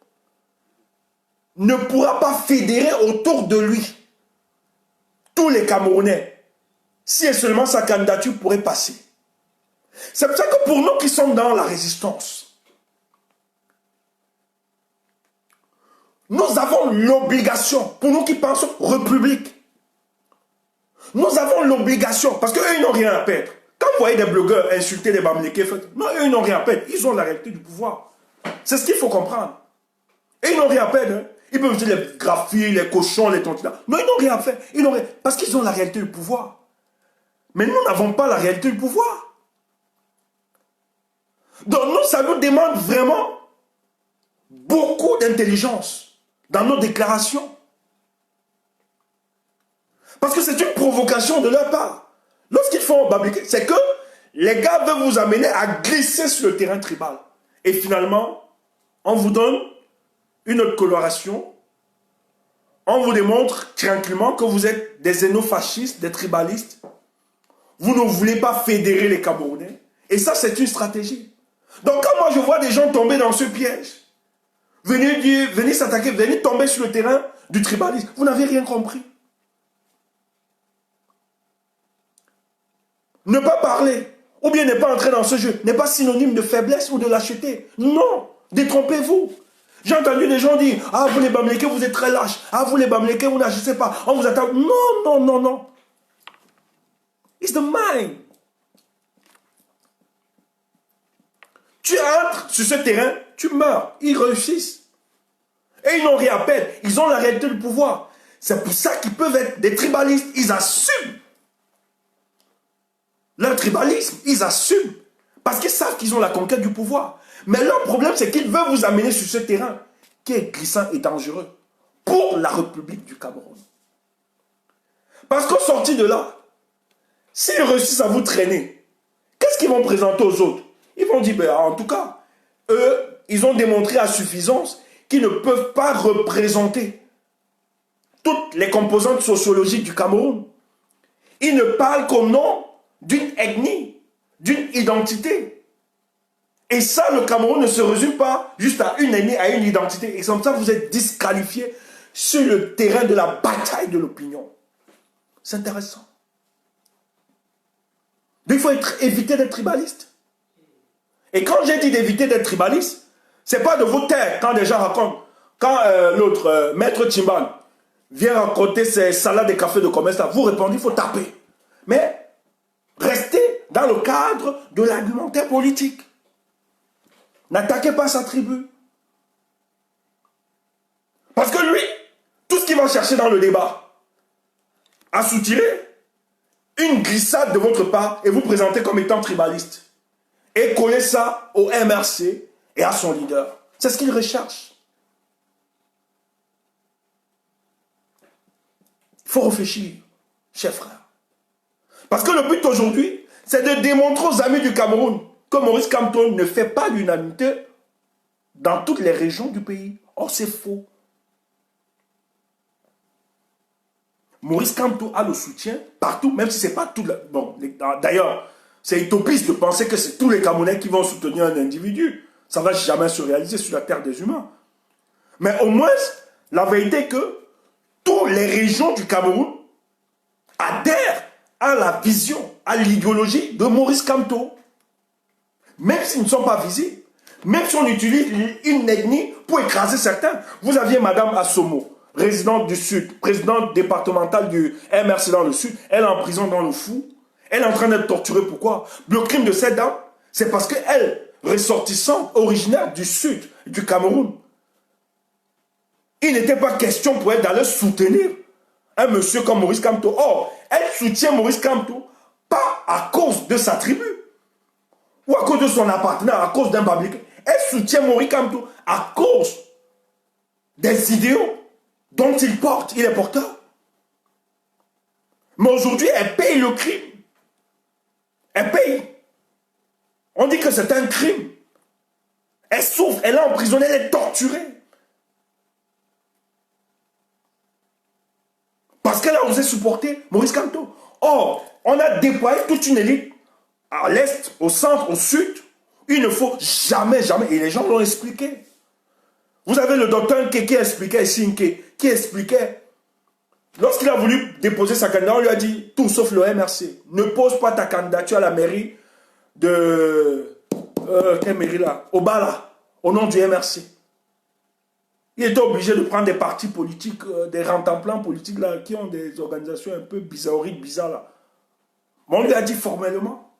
ne pourra pas fédérer autour de lui tous les Camerounais si et seulement sa candidature pourrait passer. C'est pour ça que pour nous qui sommes dans la résistance, nous avons l'obligation, pour nous qui pensons république, nous avons l'obligation, parce qu'eux, ils n'ont rien à perdre. Quand vous voyez des blogueurs insulter des Bamileke, non, eux, ils n'ont rien à perdre. Ils ont la réalité du pouvoir. C'est ce qu'il faut comprendre. Et ils n'ont rien à perdre. Hein. Ils peuvent dire les graphies, les cochons, les tontinats. Non, ils n'ont rien à faire. Parce qu'ils ont la réalité du pouvoir. Mais nous n'avons pas la réalité du pouvoir. Donc nous, ça nous demande vraiment beaucoup d'intelligence dans nos déclarations. Parce que c'est une provocation de leur part. Lorsqu'ils font Bamileke, c'est que les gars veulent vous amener à glisser sur le terrain tribal. Et finalement, on vous donne une autre coloration. On vous démontre tranquillement que vous êtes des xénofascistes, des tribalistes. Vous ne voulez pas fédérer les Camerounais. Et ça, c'est une stratégie. Donc quand moi je vois des gens tomber dans ce piège, venir s'attaquer, venir tomber sur le terrain du tribalisme, vous n'avez rien compris. Ne pas parler, ou bien ne pas entrer dans ce jeu, n'est pas synonyme de faiblesse ou de lâcheté. Non, détrompez-vous. J'ai entendu des gens dire, ah vous les Bamileke, vous êtes très lâches. Ah vous les Bamileke, vous n'agissez pas. On vous attaque. Non, non, non, non. It's the mind. Tu entres sur ce terrain, tu meurs. Ils réussissent. Et ils n'ont rien à perdre. Ils ont la réalité du pouvoir. C'est pour ça qu'ils peuvent être des tribalistes. Ils assument leur tribalisme. Ils assument. Parce qu'ils savent qu'ils ont la conquête du pouvoir. Mais leur problème, c'est qu'ils veulent vous amener sur ce terrain qui est glissant et dangereux pour la République du Cameroun. Parce qu'au sorti de là, s'ils réussissent à vous traîner, qu'est-ce qu'ils vont présenter aux autres? Ils vont dire, ben, en tout cas, eux, ils ont démontré à suffisance qu'ils ne peuvent pas représenter toutes les composantes sociologiques du Cameroun. Ils ne parlent qu'au nom d'une ethnie, d'une identité. Et ça, le Cameroun ne se résume pas juste à une ethnie, à une identité. Et comme ça, vous êtes disqualifié sur le terrain de la bataille de l'opinion. C'est intéressant. Donc, il faut éviter d'être tribaliste. Et quand j'ai dit d'éviter d'être tribaliste, ce n'est pas de vous taire quand des gens racontent. Quand l'autre, Maître Timban, vient raconter ses salades et cafés de commerce, là, vous répondez, il faut taper. Mais restez dans le cadre de l'argumentaire politique. N'attaquez pas sa tribu. Parce que lui, tout ce qu'il va chercher dans le débat, à soutirer une glissade de votre part et vous présenter comme étant tribaliste. Et coller ça au MRC et à son leader. C'est ce qu'il recherche. Il faut réfléchir, chers frères. Parce que le but aujourd'hui, c'est de démontrer aux amis du Cameroun que Maurice Kamto ne fait pas l'unanimité dans toutes les régions du pays. Or, c'est faux. Maurice Kamto a le soutien partout, même si ce n'est pas tout. Bon, d'ailleurs, c'est utopiste de penser que c'est tous les Camerounais qui vont soutenir un individu. Ça ne va jamais se réaliser sur la terre des humains. Mais au moins, la vérité est que toutes les régions du Cameroun adhèrent à la vision, à l'idéologie de Maurice Kamto. Même s'ils ne sont pas visibles, même si on utilise une ethnie pour écraser certains. Vous aviez Madame Assomo, résidente du Sud, présidente départementale du MRC dans le Sud, elle est en prison dans le Fou. Elle est en train d'être torturée. Pourquoi? Le crime de cette dame, c'est parce qu'elle, ressortissante, originaire du Sud, du Cameroun, il n'était pas question pour elle d'aller soutenir un monsieur comme Maurice Kamto. Or, elle soutient Maurice Kamto pas à cause de sa tribu ou à cause de son appartenance, à cause d'un public. Elle soutient Maurice Kamto à cause des idéaux dont il porte, il est porteur. Mais aujourd'hui, elle paye le crime. Elle paye. On dit que c'est un crime. Elle souffre, elle est emprisonnée, elle est torturée. Parce qu'elle a osé supporter Maurice Kamto. Or, on a déployé toute une élite à l'est, au centre, au sud. Il ne faut jamais, jamais, et les gens l'ont expliqué. Vous avez le docteur Nke qui expliquait ici, qui expliquait, lorsqu'il a voulu déposer sa candidature, on lui a dit, tout sauf le MRC. Ne pose pas ta candidature à la mairie de... quelle mairie là? Obala, au nom du MRC. Il était obligé de prendre des partis politiques, des rente-en-plan politiques là, qui ont des organisations un peu bizarroïdes, bizarres là. Mais on lui a dit formellement.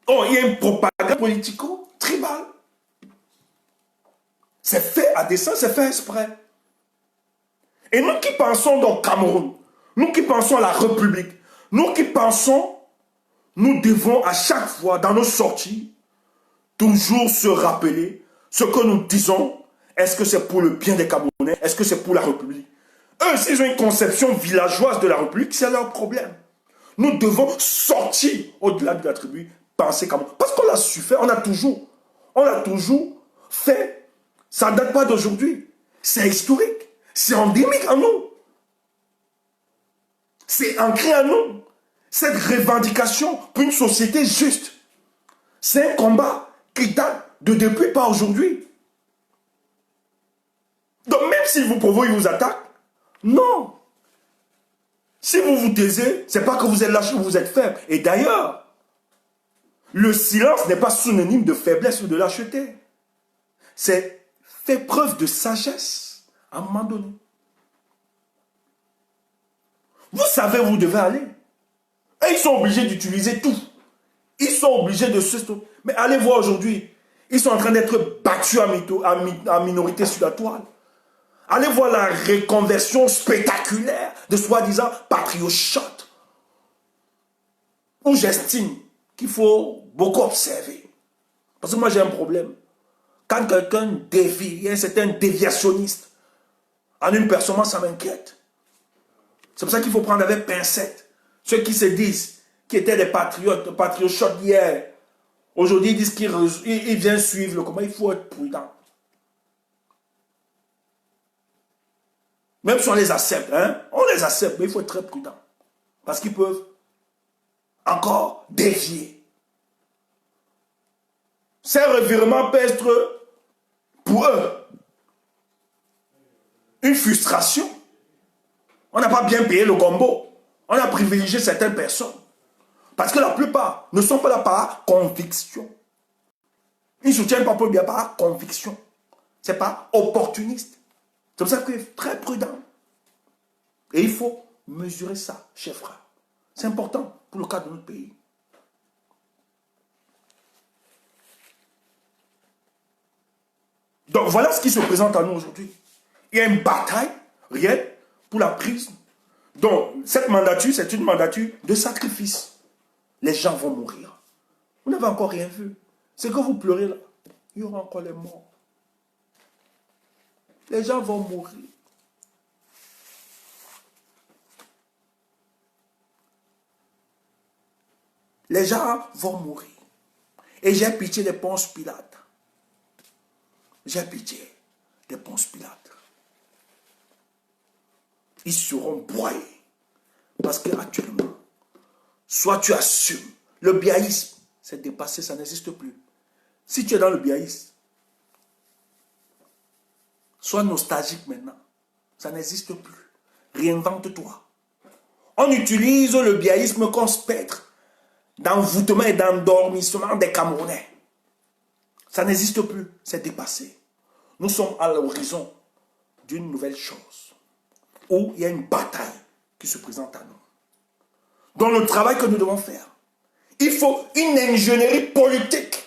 Oh, il y a une propagande politico-tribale. C'est fait à dessein, c'est fait exprès. Et nous qui pensons dans le Cameroun, nous qui pensons à la République, nous qui pensons, nous devons à chaque fois dans nos sorties, toujours se rappeler ce que nous disons. Est-ce que c'est pour le bien des Camerounais? Est-ce que c'est pour la République? Eux, s'ils ont une conception villageoise de la République, c'est leur problème. Nous devons sortir au-delà de la tribu, penser Cameroun. Parce qu'on l'a su faire, on a toujours fait. Ça ne date pas d'aujourd'hui. C'est historique. C'est endémique en nous. C'est ancré en nous. Cette revendication pour une société juste. C'est un combat qui date de depuis pas aujourd'hui. Donc même si vous provoquez, ils vous attaquent, non. Si vous vous taisez, c'est pas que vous êtes lâché ou vous êtes faible. Et d'ailleurs, le silence n'est pas synonyme de faiblesse ou de lâcheté. C'est fait preuve de sagesse à un moment donné. Vous savez où vous devez aller. Et ils sont obligés d'utiliser tout. Ils sont obligés de se stopper. Mais allez voir aujourd'hui, ils sont en train d'être battus en minorité sur la toile. Allez voir la reconversion spectaculaire de soi-disant patriotes. Où j'estime qu'il faut beaucoup observer. Parce que moi j'ai un problème. Quand quelqu'un dévie, c'est un déviationniste. En une personne, moi, ça m'inquiète. C'est pour ça qu'il faut prendre avec pincette. Ceux qui se disent qui étaient des patriotes hier, aujourd'hui ils disent qu'ils viennent suivre le combat. Il faut être prudent. Même si on les accepte, hein, on les accepte, mais il faut être très prudent. Parce qu'ils peuvent encore dévier. Ces revirements peuvent être pour eux une frustration. On n'a pas bien payé le gombo. On a privilégié certaines personnes. Parce que la plupart ne sont pas là par conviction. Ils ne soutiennent pas pour bien par conviction. Ce n'est pas opportuniste. C'est pour ça qu'il est très prudent. Et il faut mesurer ça, chers frères. C'est important pour le cas de notre pays. Donc voilà ce qui se présente à nous aujourd'hui. Il y a une bataille réelle pour la prise. Donc cette mandature, c'est une mandature de sacrifice. Les gens vont mourir. Vous n'avez encore rien vu. C'est que vous pleurez là. Il y aura encore les morts. Les gens vont mourir. Les gens vont mourir. Et j'ai pitié des Ponce Pilate. J'ai pitié des Ponce Pilate. Ils seront broyés. Parce qu'actuellement, soit tu assumes, le biaïsme, c'est dépassé, ça n'existe plus. Si tu es dans le biaïsme, sois nostalgique maintenant. Ça n'existe plus. Réinvente-toi. On utilise le biaïsme comme spectre d'envoûtement et d'endormissement des Camerounais. Ça n'existe plus. C'est dépassé. Nous sommes à l'horizon d'une nouvelle chose où il y a une bataille qui se présente à nous. Dans le travail que nous devons faire, il faut une ingénierie politique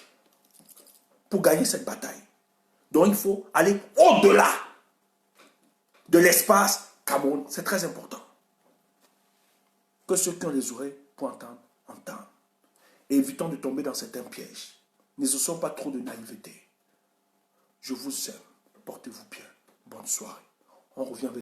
pour gagner cette bataille. Donc il faut aller au-delà de l'espace Cameroun. C'est très important. Que ceux qui ont les oreilles pour entendre, entendent. Et évitons de tomber dans certains pièges. N'exerçons pas trop de naïveté. Je vous aime. Portez-vous bien. Bonne soirée. On revient avec